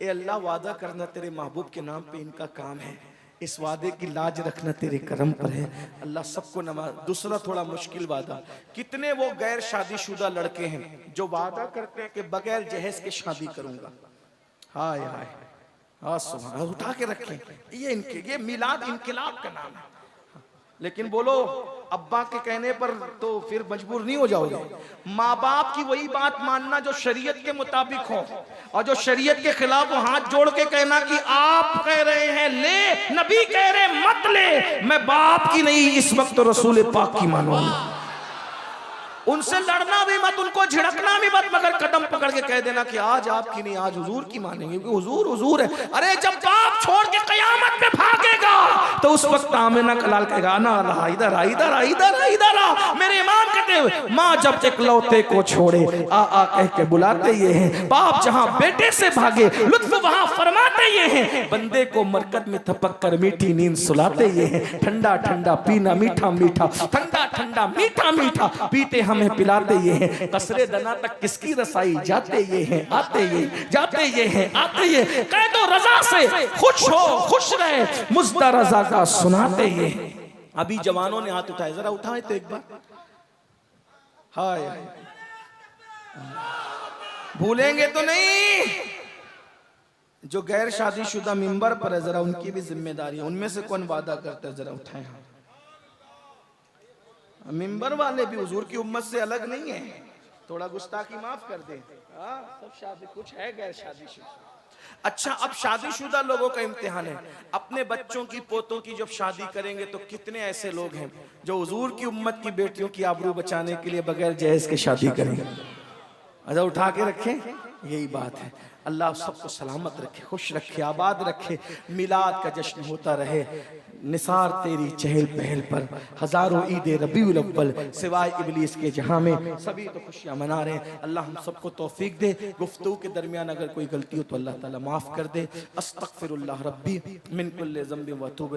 ए अल्लाह, वादा करना तेरे महबूब के नाम पे इनका काम है। इस वादे की लाज रखना तेरे करम पर है। अल्लाह सबको नमाज। दूसरा थोड़ा मुश्किल वादा, कितने वो गैर शादीशुदा लड़के हैं जो वादा करते हैं कि बगैर जहेज के शादी करूंगा। हाय हाय, हाँ सुभान, उठा के रखें। ये इनके, ये मिलाद इनकलाब का नाम है। लेकिन बोलो अब्बा के कहने पर तो फिर मजबूर नहीं हो जाओगे। माँ बाप की वही बात मानना जो शरीयत के मुताबिक हो, और जो शरीयत के खिलाफ वो हाथ जोड़ के कहना कि आप कह रहे हैं ले, नबी कह रहे मत ले, मैं बाप की नहीं इस वक्त तो रसूल पाक की मानूंगा। उनसे लड़ना भी मत, उनको झिड़कना भी मत, मगर कदम पकड़ के कह देना कि आज आपकी नहीं, आज हुजूर की मानेंगे, क्योंकि हुजूर हुजूर है। अरे जब बाप छोड़ के कयामत में भागेगा तो उस वक्त आमिना का लाल कहेगा ना रहा, इधर आ, इधर आ, इधर आ, इधर आ। मेरे इमाम कहते हैं माँ जब इकलौते को छोड़े आ आ कह के बुलाते ये हैं। बाप जहाँ बेटे से भागे लुत्फ वहाँ फरमाते ये हैं। बंदे को मरकत में थपक कर मीठी नींद सुलाते ये हैं। ठंडा ठंडा पीना मीठा मीठा, ठंडा ठंडा मीठा मीठा पीते हमें पिलाते ये हैं। कसरे दना तक किसकी रसाई जाते ये हैं, आते ये जाते ये हैं, आते ये। कह दो रजा से खुश हो, खुश रहे, मुज्दा रजा का सुनाते ये हैं। अभी जवानों ने हाथ उठाए, जरा उठाए तो एक बार। हाय, भूलेंगे तो नहीं। जो गैर शादीशुदा मिंबर पर है, जरा उनकी भी जिम्मेदारी है। उनमें से कौन वादा करता है? जरा उठाए। मिंबर वाले भी हुजूर की उम्मत से अलग नहीं है। थोड़ा गुस्ताखी माफ कर दे। सब शादी, कुछ है गैर शादीशुदा। अच्छा, अब शादीशुदा लोगों का इम्तिहान है। अपने बच्चों की, पोतों की जब शादी करेंगे तो कितने ऐसे लोग हैं जो हुजूर की उम्मत की बेटियों की आबरू बचाने के लिए बगैर जहेज के शादी करेंगे? अच्छा, उठा के रखें। यही बात है। अल्लाह सबको सलामत रखे, खुश रखे, आबाद रखे। मिलाद का जश्न होता रहे। निसार तेरी चहल पहल पर हजारों ईद रबीउल अव्वल सिवाय इबलीस के जहां में सभी तो खुशियां मना रहे हैं। अल्लाह हम सबको तौफीक दे। गुफ्तगू के दरमियान अगर कोई गलती हो तो अल्लाह ताला माफ कर दे। अस्तगफिरुल्लाह रब्बी मिन कुल्लि ज़ंबिन व अतूबु